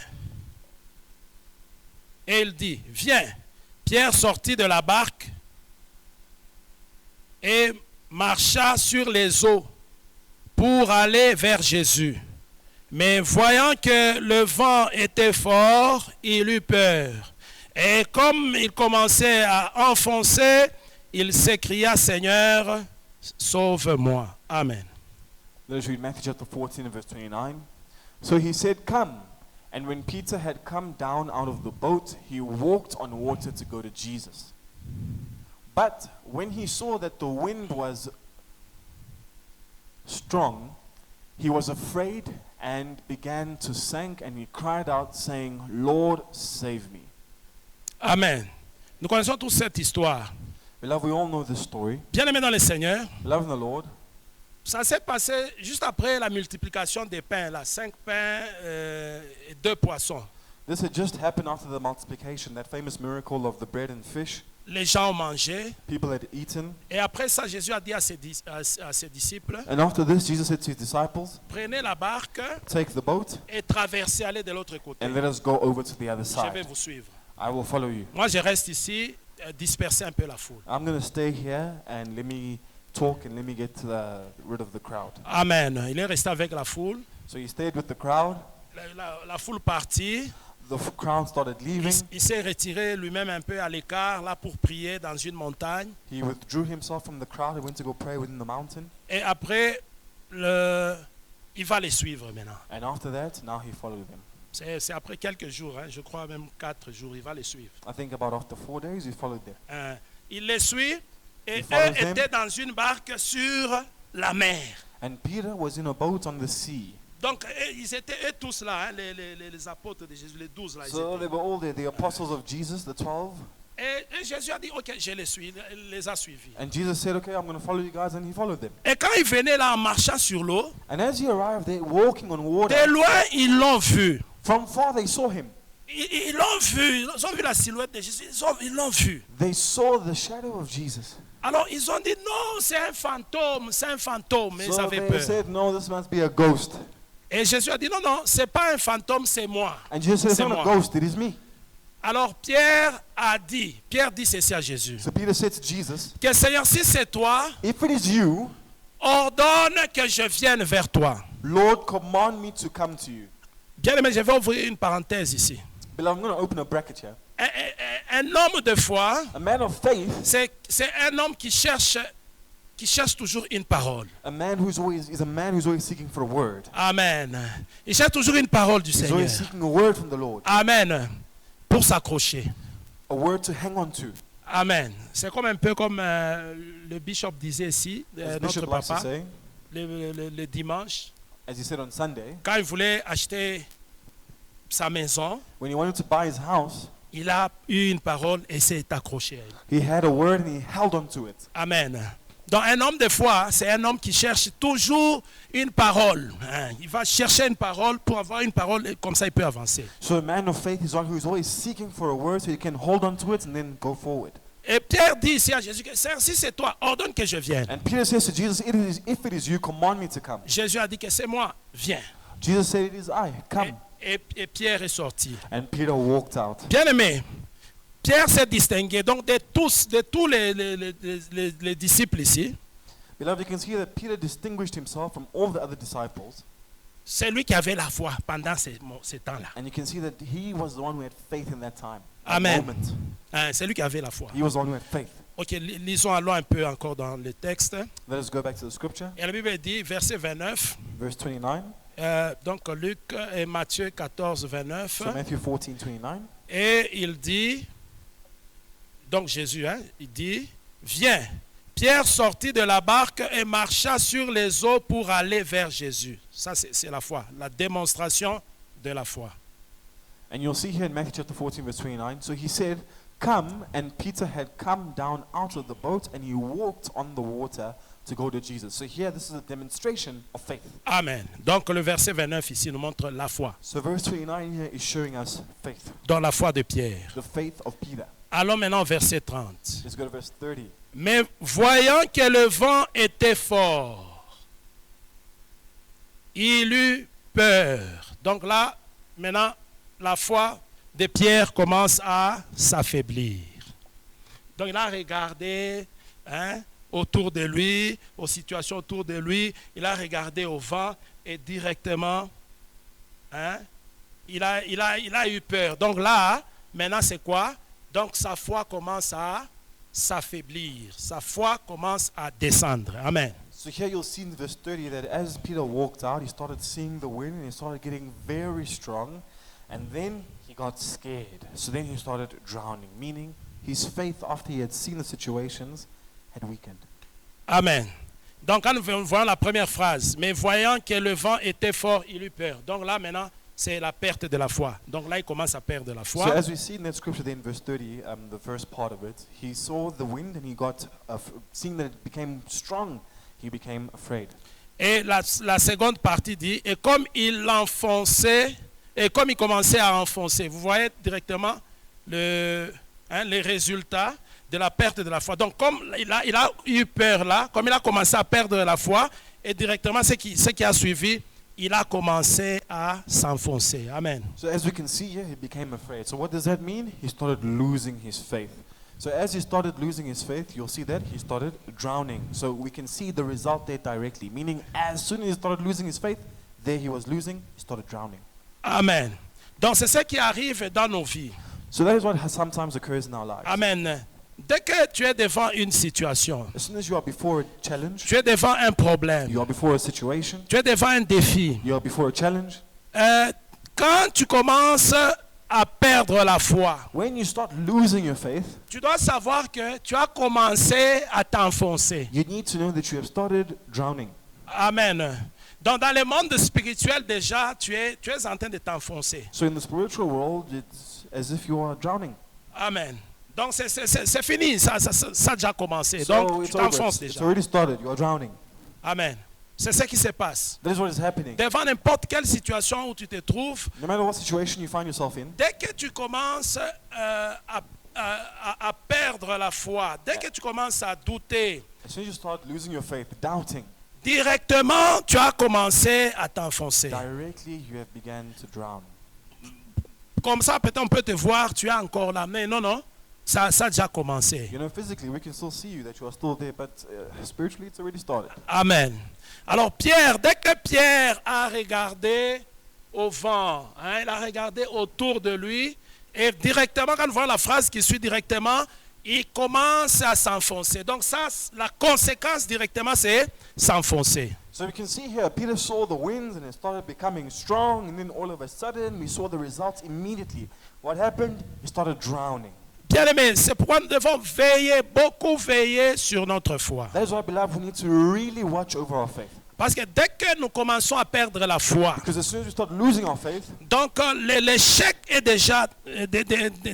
Et il dit, viens. Pierre sortit de la barque et marcha sur les eaux pour aller vers Jésus. Mais voyant que le vent était fort, il eut peur. Et comme il commençait à enfoncer, il s'écria, Seigneur, sauve-moi. Amen. Let us read Matthew chapter 14 and verse 29. So he said, come. And when Peter had come down out of the boat, he walked on water to go to Jesus. But when he saw that the wind was strong, he was afraid and began to sink, and he cried out, saying, Lord, save me. Amen. Nous connaissons tous cette histoire. Beloved, we all know this story. Bien-aimés dans le Seigneur, Beloved in the Lord, ça s'est passé juste après la multiplication des pains, là, 5 pains et 2 poissons. this had just happened after the multiplication, that famous miracle of the bread and fish. Les gens ont mangé. People had eaten. Et après ça, Jésus a dit à ses disciples, And after this, Jesus said to his disciples, prenez la barque take the boat et traversez, allez de l'autre côté. and let us go over to the other Je vais side. vous suivre. I will follow you. Moi, je reste ici, disperser un peu la foule. I'm going to stay here and let me talk and let me get rid of the crowd. Amen. Il est resté avec la foule. So he stayed with the crowd. La foule partit. The crowd started leaving. Il s'est retiré lui-même un peu à l'écart, là, pour prier dans une montagne. He withdrew himself from the crowd. He went to go pray within the mountain. Et après, il va les suivre maintenant. And after that, now he followed them. C'est après quelques jours, hein, je crois même 4 jours, il va les suivre. I think about after 4 days, he followed them. Il les suit et He follows eux them. étaient dans une barque sur la mer. And Peter was in a boat on the sea. Donc, ils étaient eux tous là, hein, les apôtres de Jésus, les 12 là. Ils So étaient. they were all there, the apostles of Jesus, the 12. Et Jésus a dit, ok, je les suis, il les a suivis. And Jesus said, okay, I'm going to follow you guys. And he followed them. Et quand ils venaient là en marchant sur l'eau, And as he arrived there, walking on water, de loin, ils l'ont vu. from far they saw him. Ils l'ont vu, ils ont vu la silhouette de Jésus, ils l'ont vu. They saw the shadow of Jesus. Alors ils ont dit, non, c'est un fantôme, c'est un fantôme. Et ils So avaient they peur. said, no, this must be a ghost. Et Jésus a dit, non, non, c'est pas un fantôme, c'est moi. And Jesus said, it's C'est not a moi. ghost, it is me. Alors Pierre dit ceci à Jésus, So Peter said to Jesus, que Seigneur, si c'est toi, if it is you, ordonne que je vienne vers toi. Lord, command me to come to you. Bien aimé, je vais ouvrir une parenthèse ici. Beloved, I'm going to open a bracket here. Un homme de foi, A man of faith, c'est un homme qui cherche toujours une parole. a man who's always seeking for a word. Amen. Il cherche toujours une parole du He's Seigneur. always seeking a word from the Lord, Amen. Pour s'accrocher. a word to hang on to. Amen. C'est comme un peu comme le bishop disait ici, As notre Bishop likes to papa, say, le dimanche, as he said on Sunday, quand il voulait acheter sa maison, when he wanted to buy his house, il a eu une parole et s'est accroché à elle. he had a word and he held on to it. Amen. Donc un homme de foi, c'est un homme qui cherche toujours une parole. Hein. Il va chercher une parole pour avoir une parole et comme ça il peut avancer. So a man of faith is one who is always seeking for a word so he can hold on to it and then go forward. Et Pierre dit ici à Jésus, que, Seigneur, si c'est toi, ordonne que je vienne. And Peter says to Jesus, if it is you, command me to come. Jésus a dit que c'est moi, viens. Jesus said, it is I, come. Et Pierre est sorti. And Peter walked out. Bien aimé, Pierre s'est distingué donc de tous les disciples ici. Beloved, you can see that Peter distinguished himself from all the other disciples. C'est lui qui avait la foi pendant ces temps-là. And you can see that he was the one who had faith in that time. Amen. Moment. Hein, c'est lui qui avait la foi. He was the one who had faith. Ok, lisons allons un peu encore dans le texte. Let us go back to the scripture. Et la Bible dit, verset 29, Verse 29. donc Luc et Matthieu 14, 29. So Matthew 14, 29. Et il dit, donc Jésus, hein, il dit, viens. Pierre sortit de la barque et marcha sur les eaux pour aller vers Jésus. Ça, c'est la foi, la démonstration de la foi. And you'll see here in Matthew chapter 14, verse 29. So he said, come, and Peter had come down out of the boat, and he walked on the water to go to Jesus. So here, this is a demonstration of faith. Amen. Donc le verset 29 ici nous montre la foi. So verse 29 here is showing us faith, Dans la foi de Pierre. the faith of Peter. Allons maintenant au verset 30. Let's go to verse 30. Mais voyant que le vent était fort, il eut peur. Donc là, maintenant, la foi de Pierre commence à s'affaiblir. Donc il a regardé autour de lui, aux situations autour de lui, il a regardé au vent et directement, il a eu peur. Donc là, maintenant c'est quoi? Donc sa foi commence à s'affaiblir. Sa foi commence à descendre. Amen. So here you'll see in verse 30 that as Peter walked out, he started seeing the wind and he started getting very strong. And then he got scared. So then he started drowning, meaning his faith after he had seen the situations had weakened. Amen. Donc quand nous voyons la première phrase, mais voyant que le vent était fort, il eut peur. Donc là maintenant, c'est la perte de la foi. Donc là, il commence à perdre la foi. So as we see in that scripture there in verse 30, the first part of it, he saw the wind and he got, seeing that it became strong, he became afraid. Et la seconde partie dit, et comme il l'enfonçait, et comme il commençait à enfoncer, vous voyez directement les résultats de la perte de la foi. Donc comme il a eu peur là, comme il a commencé à perdre la foi, et directement ce qui a suivi, il a commencé à s'enfoncer. Amen. So as we can see here, he became afraid. So what does that mean? He started losing his faith. So as he started losing his faith, you'll see that he started drowning. So we can see the result there directly. Meaning as soon as he started losing his faith, there he was losing, he started drowning. Amen. Donc c'est ce qui arrive dans nos vies. So that is what sometimes occurs in our lives. Amen. Dès que tu es devant une situation, As soon as you are before a challenge, tu es devant un problème, you are before a situation, tu es devant un défi, you are before a challenge, quand tu commences à perdre la foi, when you start losing your faith, tu dois savoir que tu as commencé à t'enfoncer. you need to know that you have started drowning. Amen. Donc dans le monde spirituel déjà, tu es en train de t'enfoncer. So in the spiritual world, it's as if you are drowning. Amen. Donc c'est fini, ça a déjà commencé. So Donc tu it's over. t'enfonces It's déjà. already started. You are drowning. Amen. C'est ce qui se passe. That is what is happening. Devant n'importe quelle situation où tu te trouves, No matter what situation you find yourself in, dès que tu commences à perdre la foi, dès que tu commences à douter, as soon as you start losing your faith, doubting, directement tu as commencé à t'enfoncer. directly you have begun to drown. Comme ça, peut-être on peut te voir, tu es encore là. Mais non, ça a déjà commencé. You know, physically we can still see you that you are still there, but spiritually it's already started. Amen. Alors Pierre, dès que Pierre a regardé au vent, il a regardé autour de lui, et directement, quand on voit la phrase qui suit directement, il commence à s'enfoncer. Donc ça, la conséquence directement, c'est s'enfoncer. So we can see here, Peter saw the winds and it started becoming strong, and then all of a sudden we saw the results immediately. What happened? He started drowning. Bien aimé, c'est pourquoi nous devons veiller, beaucoup veiller sur notre foi. That is why, beloved, we need to really watch over our faith. Parce que dès que nous commençons à perdre la foi, Because as soon as we start losing our faith, donc l'échec est déjà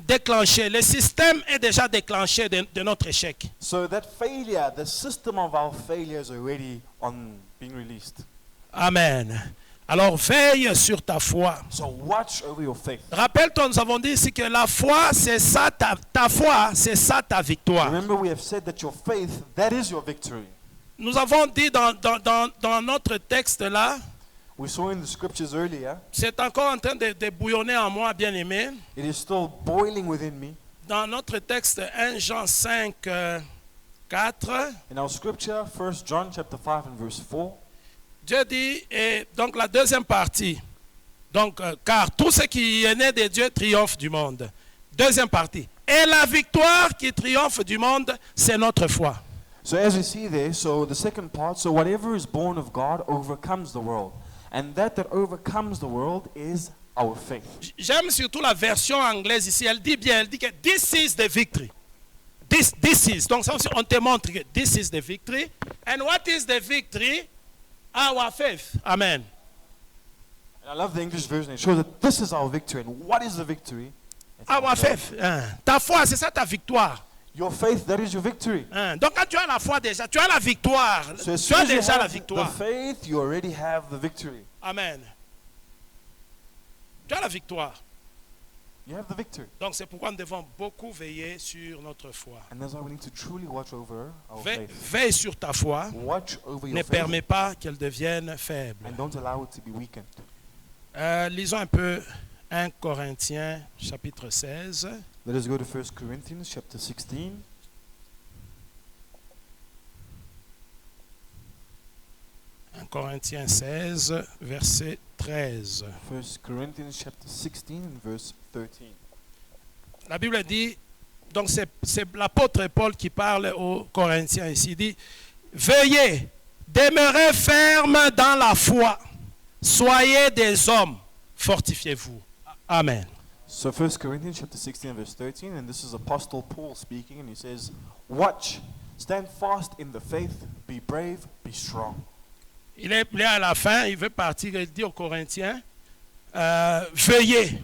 déclenché, le système est déjà déclenché de notre échec. so that failure, the system of our failure is already on being released. Amen. Alors veille sur ta foi. So watch over your faith. Rappelle-toi, nous avons dit ici que la foi, c'est ça, ta foi, c'est ça ta victoire. Remember, we have said that your faith, that is your victory. Nous avons dit dans notre texte là, We saw in the scriptures earlier, c'est encore en train de bouillonner en moi, bien aimé. it is still boiling within me. Dans notre texte 1 Jean 5, 4, In our scripture, 1 John chapter 5 and verse 4, Dieu dit, et donc la deuxième partie, donc, car tout ce qui est né de Dieu triomphe du monde. Deuxième partie. Et la victoire qui triomphe du monde, c'est notre foi. so as we see there, so the second part, so whatever is born of God overcomes the world. And that overcomes the world is our faith. J'aime surtout la version anglaise ici. Elle dit bien, elle dit que this is the victory. This is. Donc ça aussi, on te montre que this is the victory. And what is the victory? Our faith. Amen. And I love the English version. It shows that this is our victory. And what is the victory? It's Our faith. Ta foi, c'est ça ta victoire. Your faith, that is your victory. Donc quand tu as la foi déjà, tu as la victoire. So as Tu soon as as you déjà la have the victoire. faith, you already have the victory. Amen. Tu as la victoire. You have the victory. Donc c'est pourquoi nous devons beaucoup veiller sur notre foi. And that's why we need to truly watch over our faith. Veille sur ta foi. Watch over Ne your faith permets pas qu'elle devienne faible. and don't allow it to be weakened. Lisons un peu 1 Corinthiens chapitre 16. Let us go to 1 Corinthians chapter 16. Corinthiens 16, verset 13. 1 Corinthians chapter 16 and verse 13. La Bible dit, donc c'est l'apôtre Paul qui parle aux Corinthiens ici, il dit, veuillez, demeurez ferme dans la foi, soyez des hommes, fortifiez-vous. Amen. So 1 Corinthians chapter 16 verse 13, and this is Apostle Paul speaking, and he says, watch, stand fast in the faith, be brave, be strong. Il est là à la fin, il veut partir, il dit aux Corinthiens, veuillez,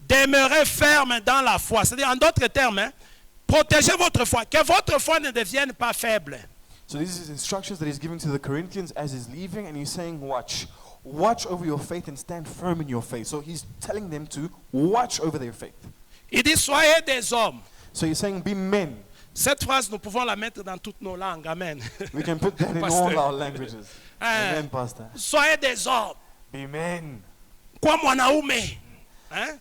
demeurez ferme dans la foi. C'est-à-dire, en d'autres termes, protégez votre foi, que votre foi ne devienne pas faible. So these are instructions that he's giving to the Corinthians as he's leaving, and he's saying, watch over your faith and stand firm in your faith. So he's telling them to watch over their faith. Il dit, soyez des hommes. So he's saying, be men. Cette phrase, nous pouvons la mettre dans toutes nos langues. Amen. We can put that in Pastor. all our languages. Amen, Pastor. Soyez des hommes. Be men. Kwa mwanaume. Hein?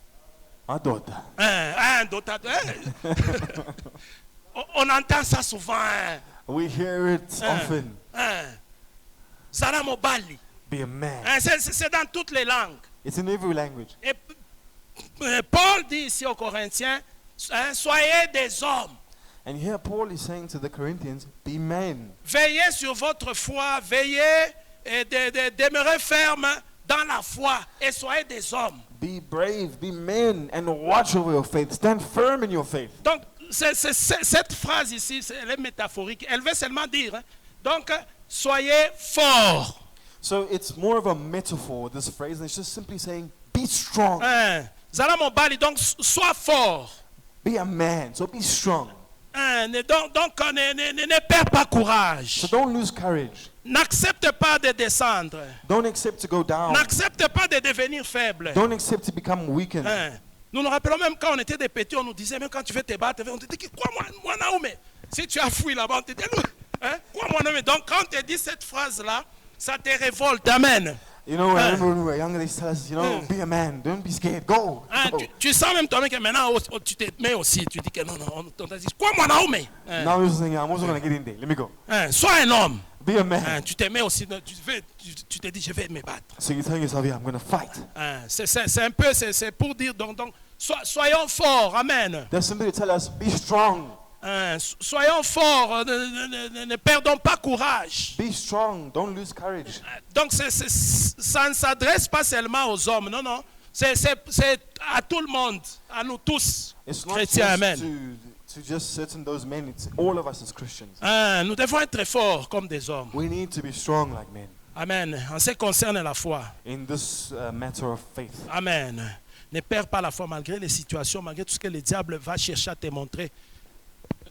Adota. On entend ça souvent. Hein? We hear it often. Zara mobali. Be a man. C'est dans toutes les langues. It's in every language. Et Paul dit ici aux Corinthiens, soyez des hommes. And here Paul is saying to the Corinthians, be men. Veillez sur votre foi, veillez et demeurez ferme dans la foi et soyez des hommes. Be brave, be men, and watch over your faith. Stand firm in your faith. Donc, cette phrase ici, elle est métaphorique. Elle veut seulement dire, donc, soyez forts. So it's more of a metaphor, this phrase, and it's just simply saying, be strong, Hein. Zala mobali, donc sois fort. be a man, so be strong. Hein. Donc ne perds pas courage. So don't lose courage. N'accepte pas de descendre. Don't accept to go down. N'accepte pas de devenir faible. Don't accept to become weakened. Hein. Nous nous rappelons même quand on était des petits, on nous disait, même quand tu veux te battre, on te dit, crois-moi, Naoumé. Si tu as fui là-bas, on te dit, hein, crois-moi, Naoumé. Donc quand on te dit cette phrase-là, ça te révolte. Amen. You know, I remember when we were younger, they tell us, you know, be a man, don't be scared, go. Hein, Go. tu sens même toi-même que maintenant, tu te mets aussi. Tu dis que non, on t'a dit, crois-moi, Naoumé. Hein. Now you're saying, I'm also going to get in there. Let me go. Hein, sois un homme. Be a man. Hein, tu te mets aussi, tu te dis, je vais me battre. So you're telling yourself, yeah, I'm going to fight. Hein, c'est un peu, c'est pour dire, donc soyons forts. Amen. There's somebody to tell us, be strong. Hein, soyons forts, ne perdons pas courage. Be strong, don't lose courage. Donc ça ne s'adresse pas seulement aux hommes, non. C'est à tout le monde, à nous tous, It's not chrétiens. just Amen. to just certain those men, it's all of us as Christians. Hein, nous devons être forts comme des hommes. We need to be strong like men Amen. En ce qui concerne la foi. in this matter of faith. Amen. Ne perds pas la foi malgré les situations, malgré tout ce que le diable va chercher à te montrer.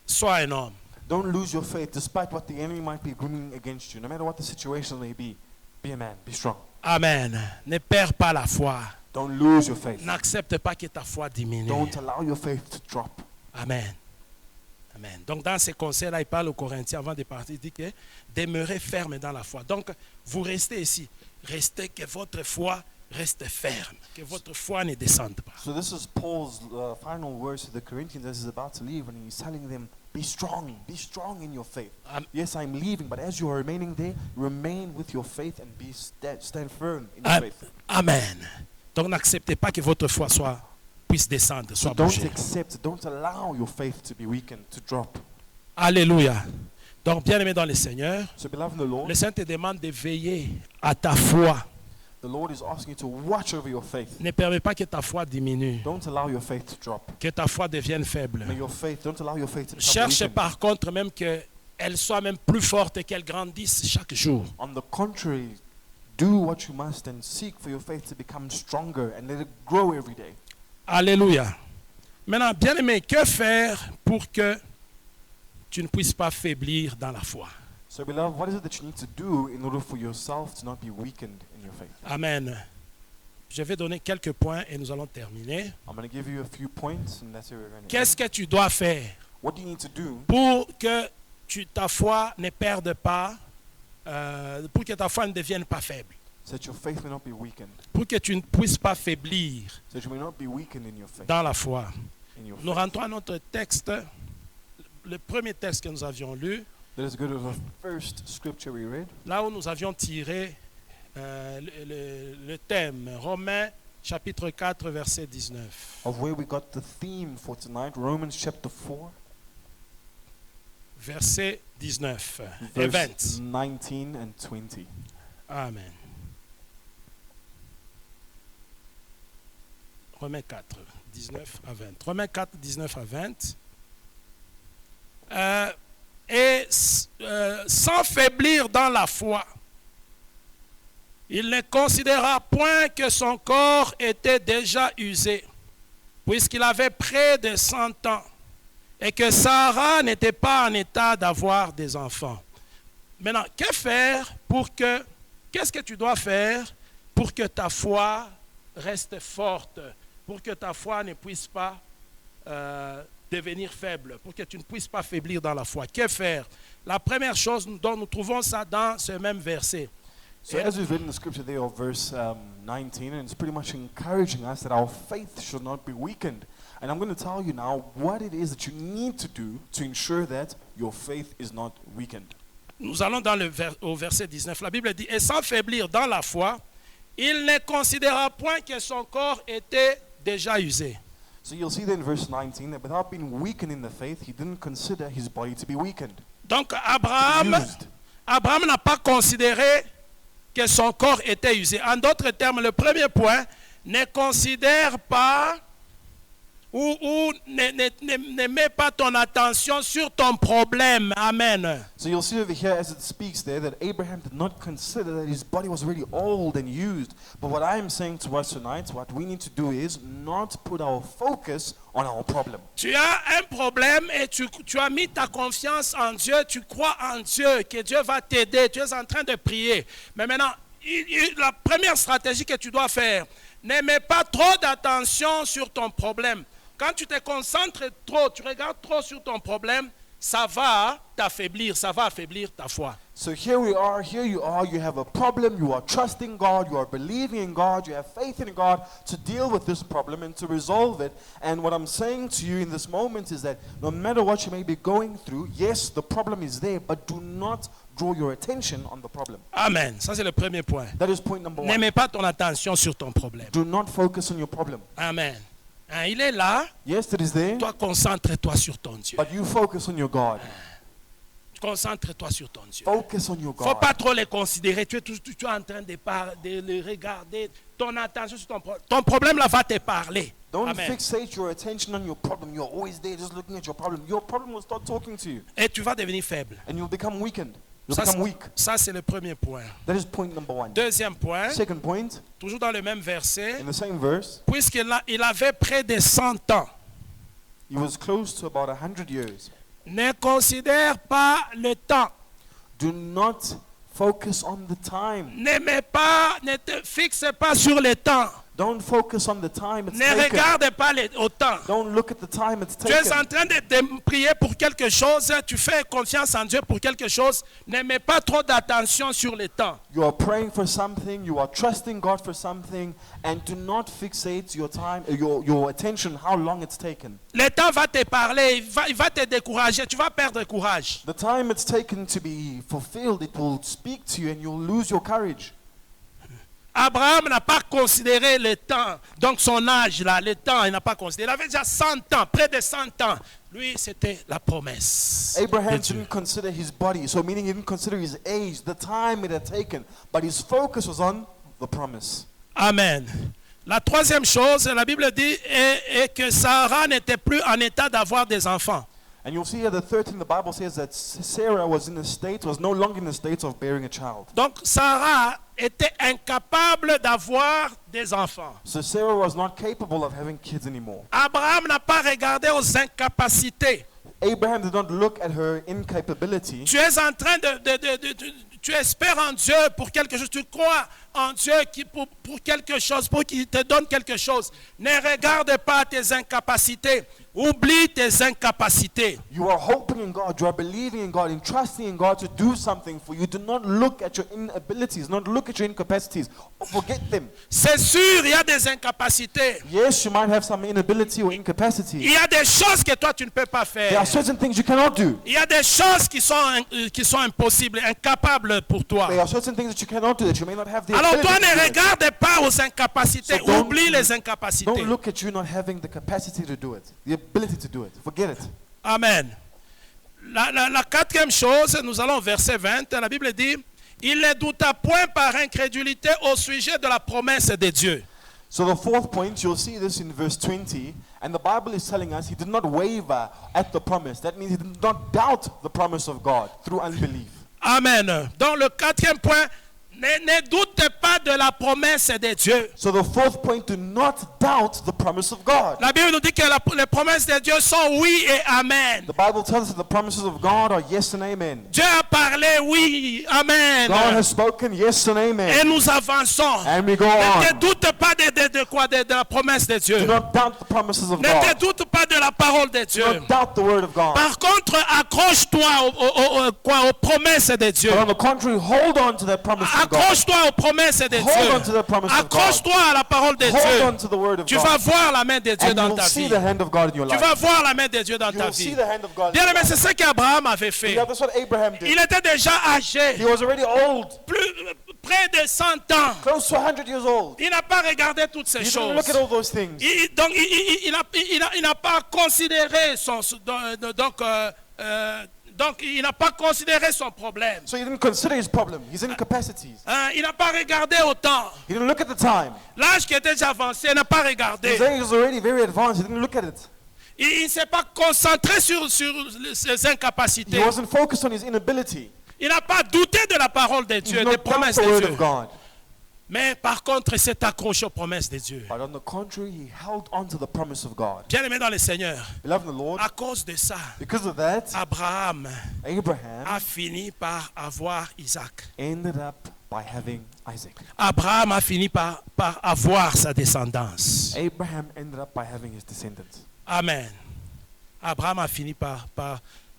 Sois un homme. Don't lose your faith despite what the enemy might be grooming against you. No matter what the situation may be a man, be strong. Amen. Ne perds pas la foi. Don't lose your faith. N'accepte pas que ta foi diminue. Don't allow your faith to drop. Amen. Amen. Donc dans ces conseils-là, il parle aux Corinthiens avant de partir, il dit que demeurez ferme dans la foi. Donc vous restez ici. Restez que votre foi reste ferme. Que votre foi ne descende pas. So this is Paul's final words to the Corinthians as he's about to leave, and he's telling them, be strong in your faith. Yes, I'm leaving, but as you are remaining there, remain with your faith and stand firm in your faith. Amen. Donc n'acceptez pas que votre foi puisse descendre, So soit don't bougée. don't allow your faith to be weakened, to drop. Alléluia. Donc bien aimé dans le Seigneur, So beloved in the Lord, le Seigneur te demande de veiller à ta foi. the Lord is asking you to watch over your faith. Ne permets pas que ta foi diminue, Don't allow your faith to drop. que ta foi devienne faible. Don't allow your faith to become Cherche weakened. par contre même qu'elle soit même plus forte et qu'elle grandisse chaque jour. On the contrary, do what you must and seek for your faith to become stronger and let it grow every day. Alléluia. Maintenant, bien aimé, que faire pour que tu ne puisses pas faiblir dans la foi? So beloved, what is it that you need to do in order for yourself to not be weakened in your faith? Amen. Je vais donner quelques points et nous allons terminer. I'm going to give you a few points and that's where we're going to Qu'est-ce que tu dois faire What do you need to do pour que ta foi ne perde pas, pour que ta foi ne devienne pas faible, so that your faith may not be weakened, pour que tu ne puisses pas faiblir so that you may not be weakened in your faith? dans la foi? In your Nous faith. rentrons à notre texte, le premier texte que nous avions lu, Let us go to the first scripture we read, là où nous avions tiré le thème, Romains chapitre 4, verset 19. of where we got the theme for tonight, Romans chapter 4, Verset 19 et 20. verse 19 and 20. Amen. Romains 4, 19 à 20. Romains 4, 19 à 20. Sans faiblir dans la foi, il ne considéra point que son corps était déjà usé, puisqu'il avait près de 100 ans, et que Sarah n'était pas en état d'avoir des enfants. Maintenant, qu'est-ce que tu dois faire pour que ta foi reste forte, pour que ta foi ne puisse pas devenir faible, pour que tu ne puisses pas faiblir dans la foi? Que faire? La première chose dont nous trouvons ça dans ce même verset. So as we've read in the scripture there of verse 19, and it's pretty much encouraging us that our faith should not be weakened. And I'm going to tell you now what it is that you need to do to ensure that your faith is not weakened. Nous allons au verset 19. La Bible dit, et sans faiblir dans la foi, il ne considéra point que son corps était déjà usé. So you'll see there in verse 19 that without being weakened in the faith, he didn't consider his body to be weakened. Donc Abraham n'a pas considéré que son corps était usé. En d'autres termes, le premier point, ne considère pas ou ne mets pas ton attention sur ton problème. Amen. So you'll see over here as it speaks there that Abraham did not consider that his body was already old and used. But what I am saying to us tonight, what we need to do is not put our focus on our problem. Tu as un problème et tu as mis ta confiance en Dieu, tu crois en Dieu, que Dieu va t'aider, tu es en train de prier. Mais maintenant, la première stratégie que tu dois faire, ne mets pas trop d'attention sur ton problème. Quand tu te concentres trop, tu regardes trop sur ton problème, ça va t'affaiblir, ça va affaiblir ta foi. So here you are, you have a problem, you are trusting God, you are believing in God, you have faith in God to deal with this problem and to resolve it. And what I'm saying to you in this moment is that no matter what you may be going through, yes, the problem is there, but do not draw your attention on the problem. Amen. Ça, c'est le premier point. That is point number Ne one. mets pas ton attention sur ton problème. Do not focus on your problem. Amen. Hein, il est là, Yes, it is there, toi concentre-toi sur ton Dieu. but you focus on your God. Concentre-toi sur ton Dieu. Focus on your Il ne faut God. pas trop les considérer. Tu es en train de les regarder. Ton attention sur ton problème. Ton problème là va te parler. Don't Amen. fixate your attention on your problem. You're always there just looking at your problem. Your problem will start talking to you Et tu vas devenir faible. and you'll become weakened. You'll Ça, become weak. ça, c'est le premier point. That is point number one. Deuxième point, Second point, toujours dans le même verset, in the same verse, il avait près de 100 ans. he was close to about 100 years. Ne considère pas le temps. Do not focus on the time. Ne te fixe pas sur le temps. Don't focus on the time it's Ne taken. regarde pas au temps. Don't look at the time it's Tu es en taken. train de prier pour quelque chose, tu fais confiance en Dieu pour quelque chose, ne mets pas trop d'attention sur le temps. You are praying for something, you are trusting God for something, and do not fixate your time, your attention, how long it's taken. Le temps va te parler, il va te décourager, tu vas perdre courage. The time it's taken to be fulfilled, it will speak to you and you'll lose your courage. Abraham n'a pas considéré le temps, donc son âge là, le temps, il n'a pas considéré. Il avait déjà 100 ans, près de 100 ans. Lui, c'était la promesse. Abraham de Dieu. didn't consider his body, so meaning he didn't consider his age, the time it had taken, but his focus was on the promise. Amen. La troisième chose, la Bible dit est que Sarah n'était plus en état d'avoir des enfants. And you'll see here the third thing the Bible says that Sarah was no longer in a state of bearing a child. Donc Sarah était incapable d'avoir des enfants. So Sarah was not capable of having kids anymore. Abraham n'a pas regardé aux incapacités. Abraham did not look at her incapability. Tu es en train tu espères en Dieu pour quelque chose, tu crois en Dieu pour quelque chose, pour qu'il te donne quelque chose. Ne regarde pas tes incapacités. Oublie tes incapacités. You are hoping in God, you are believing in God, and trusting in God to do something for you. Do not look at your inabilities, not look at your incapacities. Forget them. C'est sûr, il y a des incapacités. Yes, you might have some inability or incapacity. Il y a des choses que toi tu ne peux pas There faire. are certain things you cannot do. Il y a des choses qui sont impossibles, incapables pour toi. There are certain things that you cannot do that you may not have the Alors ability toi to ne do it. regarde pas aux incapacités, So don't- oublie les incapacités. Don't look at you not having the capacity to do it, the ability to do it. Forget it. Amen. La quatrième chose, nous allons au verset 20, la Bible dit, il ne douta point par incrédulité au sujet de la promesse de Dieu. So the fourth point, you'll see this in verse 20, and the Bible is telling us he did not waver at the promise. That means he did not doubt the promise of God through unbelief. Amen. Donc le quatrième point, ne doute pas de la promesse de Dieu. So the fourth point, do not doubt the promise of God. La Bible nous dit que les promesses de Dieu sont oui et amen. The Bible tells us that the promises of God are yes and amen. Dieu a parlé, oui, amen. God has spoken yes and Et amen. nous avançons. And we go Ne te on. doute pas de la promesse de Dieu. Do not doubt the promises of Ne te God. doute pas de la parole de Do Dieu. not doubt the word of God. Par contre, accroche-toi aux promesses de Dieu. But on the contrary, hold on to that promise of God. Accroche-toi aux promesses de Hold on to Dieu. the promise of God. Accroche-toi à la parole de Hold on Dieu. to the word of Tu vas God. voir la main de Dieu And you dans will ta see vie. the hand of God in your Tu life. vas voir la main de Dieu dans You ta will see vie. the hand of God in Bien your aimé, life. c'est ce qu'Abraham avait fait. Yeah, that's what Abraham did. Il était déjà He âgé, was already old, près de 100 ans. close to 100 years old. Il n'a pas regardé toutes ces He didn't choses. look at all those things. Donc, il n'a pas considéré Donc, il n'a pas considéré son problème. So he didn't consider his problem, his incapacities. Hein, il n'a pas regardé au temps. He didn't look at the time. L'âge qui était déjà avancé, il n'a pas regardé. His age was already very advanced. He didn't look at it. Il ne s'est pas concentré sur ses He incapacités. wasn't focused on his inability. Il n'a pas douté de la parole de He Dieu, did des not doubt promesses the de word Dieu. of God. Mais par contre, il s'est accroché aux promesses de Dieu. But on the contrary, he held on to the promise of God. Bien-aimé dans le Seigneur, Beloved in the Lord, à cause de ça, because of that, Abraham Abraham a fini par avoir Isaac. ended up by having Isaac. Abraham a fini par avoir sa descendance. Abraham ended up by having his descendants. Amen. Abraham a fini par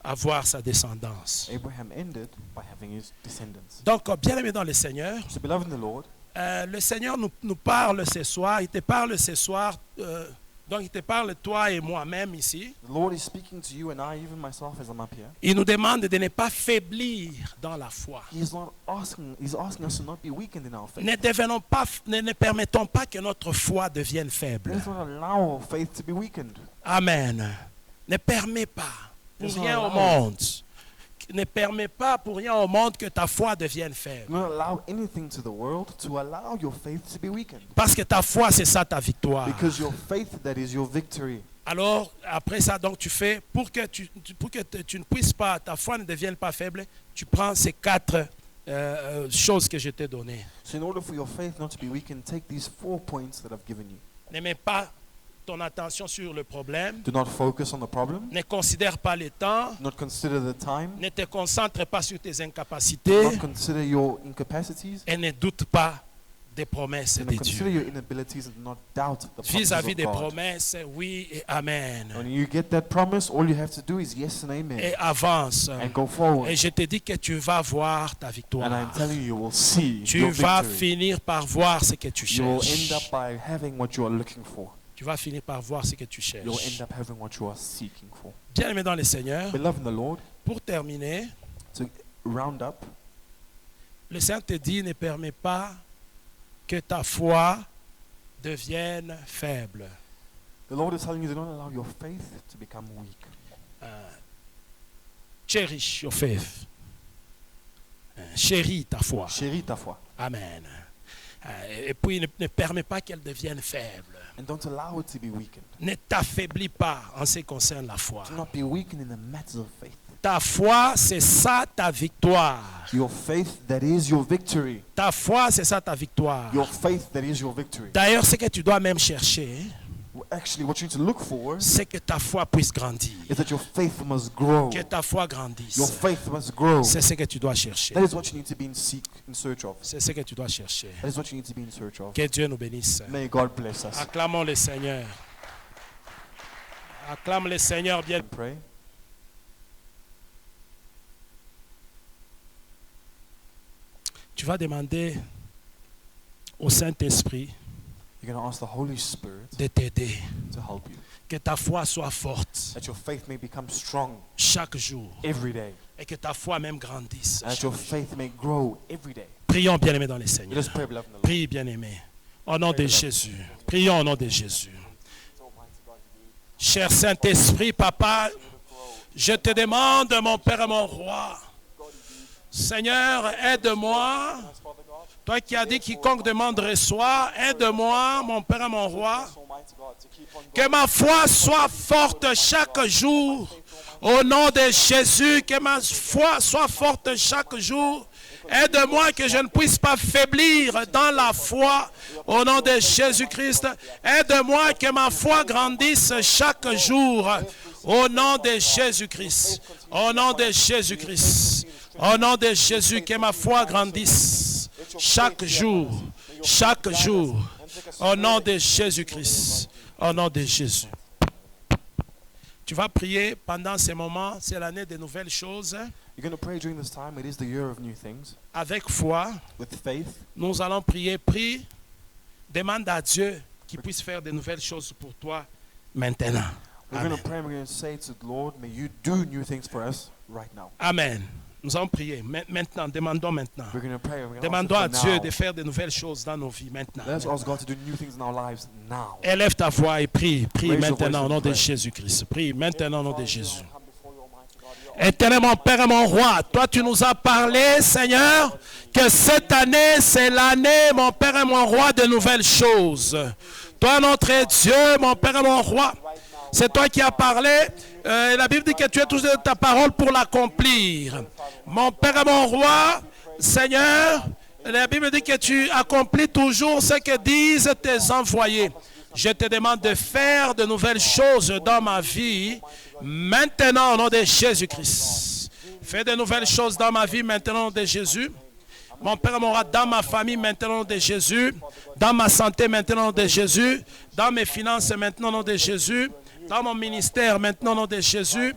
avoir sa descendance. Abraham ended by having his descendants. Donc, bien-aimé dans le Seigneur, So, beloved in the Lord, le Seigneur nous parle ce soir. Il te parle ce soir. Donc, il te parle, toi et moi-même ici. the Lord is speaking to you and I, even myself as I'm up here. Il nous demande de ne pas faiblir dans la foi. He's asking us to not be weakened in our faith. Ne permettons pas que notre foi devienne faible. Let's not allow our faith to be weakened. Amen. Ne permets pas pour Let's rien not au monde. Ne permets pas pour rien au monde que ta foi devienne faible. Do not allow anything to the world to allow your faith to be weakened. Parce que ta foi, c'est ça ta victoire. Because your faith, that is your victory. Alors, après ça, donc tu fais, pour que tu ne puisses pas, ta foi ne devienne pas faible, tu prends ces 4 choses que je t'ai données. So in order for your faith not to be weakened, take these 4 points that I've given you. Ne mets pas ton attention sur le problème. Do not focus on the problem. Ne considère pas le temps. Do not consider the time. Ne te concentre pas sur tes Do incapacités. not consider your incapacities. Et ne doute pas des promesses Do de not consider Dieu. your inabilities and do not doubt the promises Vis-à-vis of des God. promesses, oui et amen. When you get that promise, all you have to do is yes and Et amen. avance. And go forward. Et je te dis que tu vas voir ta And I'm victoire. telling you, you will see Tu your vas victory. finir par voir ce que tu You will end cherches. up by having what you are looking for. Tu vas finir par voir ce que tu You'll end cherches. up having what you are seeking for. Bien aimé dans le Seigneur, Beloved in the Lord, pour terminer, to round up, le Seigneur te dit, ne permets pas que ta foi devienne faible. the Lord is telling you, do not allow your faith to become weak. Cherish your faith. Chéris ta foi. Chéris ta foi. Amen. Et puis ne permets pas qu'elle devienne faible. And don't allow it to be weakened. Ne t'affaiblis pas en ce qui concerne la foi. Do not be weakened in the matters of faith. Ta foi, c'est ça ta victoire. Your faith, that is your victory. Ta foi, c'est ça ta victoire. Your faith, that is your victory. D'ailleurs, ce que tu dois même chercher, Actually, what you need to look for c'est que ta foi puisse grandir. is that your faith must grow. Que ta foi grandisse. Your faith must grow. C'est ce que tu dois chercher. That is what you need to be in search of. C'est ce que tu dois chercher. That is what you need to be in search of. Que Dieu nous bénisse. May God bless us. Acclamons le Seigneur. Acclame le Seigneur bien. Pray. Tu vas demander au Saint-Esprit You're going to ask the Holy Spirit de t'aider. to help you. Que ta foi soit forte That your faith may become strong chaque jour. every day. Et que ta foi même grandisse. And that your faith may grow every day. Prions bien-aimés dans le Let Seigneur. us pray, beloved in the Lord. Prie bien-aimé. Au nom de Jésus. Prions au nom de Jésus. Cher Saint-Esprit, Papa, je te demande, mon Père et mon Roi, Seigneur, aide-moi. Toi qui as dit quiconque demande reçoit, aide-moi, mon Père et mon Roi. Que ma foi soit forte chaque jour. Au nom de Jésus, que ma foi soit forte chaque jour. Aide-moi que je ne puisse pas faiblir dans la foi. Au nom de Jésus-Christ. Aide-moi que ma foi grandisse chaque jour. Au nom de Jésus-Christ. Au nom de Jésus-Christ. Au nom de Jésus, que ma foi grandisse chaque jour. Chaque jour. Au nom de Jésus-Christ. Au nom de Jésus. Tu vas prier pendant ces moments. C'est l'année des nouvelles choses. You're going to pray during this time. It is the year of new things. Avec foi, With faith, nous allons prier. Prie. Demande à Dieu qu'il puisse faire de nouvelles choses pour toi maintenant. we're Amen. going to pray and we're going to say to the Lord, may you do new things for us right now. Amen. Nous allons prier. Maintenant, demandons maintenant. We're going to pray and we're going to Demandons à ask Dieu Him de now. faire de nouvelles choses dans nos vies maintenant. Let us ask God to do new things in our lives now. Élève ta voix et prie. Prie Raise your maintenant au voice nom and de pray. Jésus-Christ. Prie maintenant au nom de Jésus. Éternel, mon Père et mon Roi, toi tu nous as parlé, Seigneur, que cette année, c'est l'année, mon Père et mon Roi, de nouvelles choses. Toi, notre Dieu, mon Père et mon Roi, c'est toi qui as parlé. La Bible dit que tu es toujours de ta parole pour l'accomplir. Mon Père et mon Roi, Seigneur, la Bible dit que tu accomplis toujours ce que disent tes envoyés. Je te demande de faire de nouvelles choses dans ma vie, maintenant au nom de Jésus-Christ. Fais de nouvelles choses dans ma vie, maintenant au nom de Jésus. Mon Père et mon Roi, dans ma famille, maintenant au nom de Jésus. Dans ma santé, maintenant au nom de Jésus. Dans mes finances, maintenant au nom de Jésus. Dans mon ministère, maintenant au nom de Jésus.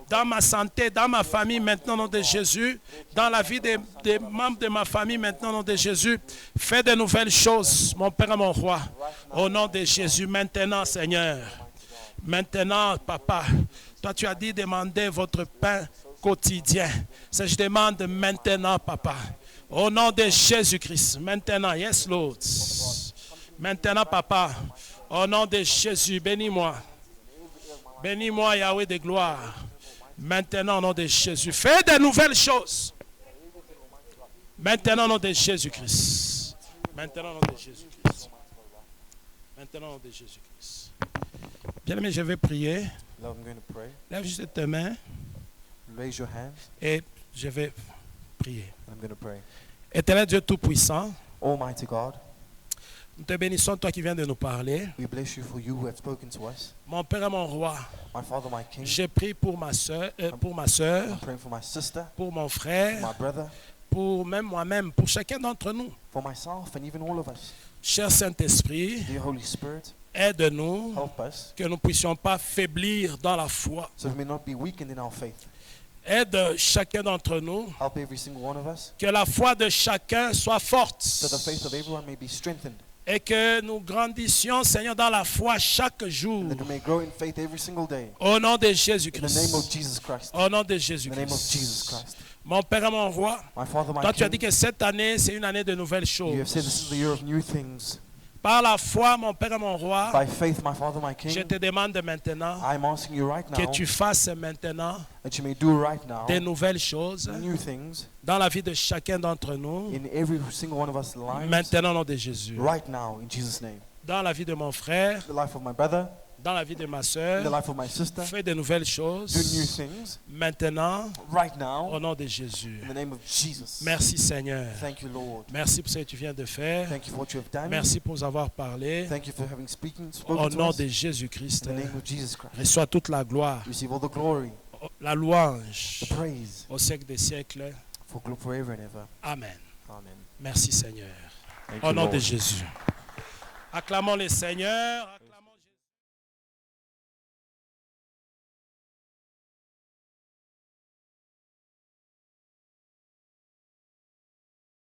Dans ma santé, dans ma famille, maintenant au nom de Jésus. Dans la vie des membres de ma famille, maintenant au nom de Jésus. Fais de nouvelles choses, mon Père et mon Roi. Au nom de Jésus, maintenant, Seigneur. Maintenant, Papa. Toi, tu as dit, demandez votre pain quotidien. Ça, je demande maintenant, Papa. Au nom de Jésus-Christ. Maintenant, yes, Lord. Maintenant, Papa. Au nom de Jésus, bénis-moi. Bénis-moi, Yahweh de gloire. Maintenant, au nom de Jésus. Fais de nouvelles choses. Maintenant, au nom de Jésus-Christ. Maintenant, au nom de Jésus-Christ. Maintenant, au nom de Jésus-Christ. Bien-aimé, je vais prier. Lord, I'm going to pray. Lève juste tes mains Raise your hands. et je vais prier. I'm going to pray. Éternel Dieu Tout-Puissant, Almighty God, nous te bénissons, toi qui viens de nous parler. we bless you for you who have spoken to us. Mon Père et mon Roi, My Father, my King, j'ai prié pour ma soeur, I'm praying for my sister, pour mon for frère, my brother, pour même moi-même, pour chacun d'entre nous. for myself, and even all of us. Cher Saint-Esprit, Dear Holy Spirit, aide-nous help us que nous ne puissions pas faiblir dans la foi. so we may not be weakened in our faith. Aide chacun d'entre nous Help every single one of us que la foi de chacun soit forte so the faith of everyone may be strengthened et que nous grandissions, Seigneur, dans la foi chaque jour. and that we may grow in faith every single day. Au nom de In the name of Jésus-Christ. Jesus Christ. Au nom de In the name of Jesus Jésus-Christ. Christ. Mon Père et mon Roi, My Father, my toi tu as dit King, que cette année, c'est une année de nouvelles you have said this is choses. the year of new things. Par la foi, mon Père et mon Roi, By faith, my Father, my je King, te demande maintenant I'm asking you right que now tu fasses maintenant that you may do right now des nouvelles choses new things dans la vie de chacun d'entre nous, in every single one of us lives maintenant au nom de Jésus. right now in Jesus' name. Dans la vie de mon frère, The life of my brother, dans la vie de ma in the soeur, life of my sister, fais de nouvelles do new choses things maintenant right au now nom de Jésus. in the name of Jesus. Merci Seigneur. Thank you, Lord. Merci pour ce que tu viens de faire. Thank you for what you have done. Merci pour nous avoir parlé. Thank you for having Au spoken to nom us. de In Jésus-Christ, the name of Jesus Christ. reçois toute la gloire, Receive all the glory, la louange the praise au siècle des siècles. for forever and ever. Amen. Amen. Merci Seigneur. Thank Au you, nom de Lord. Jésus. Acclamons le Seigneur.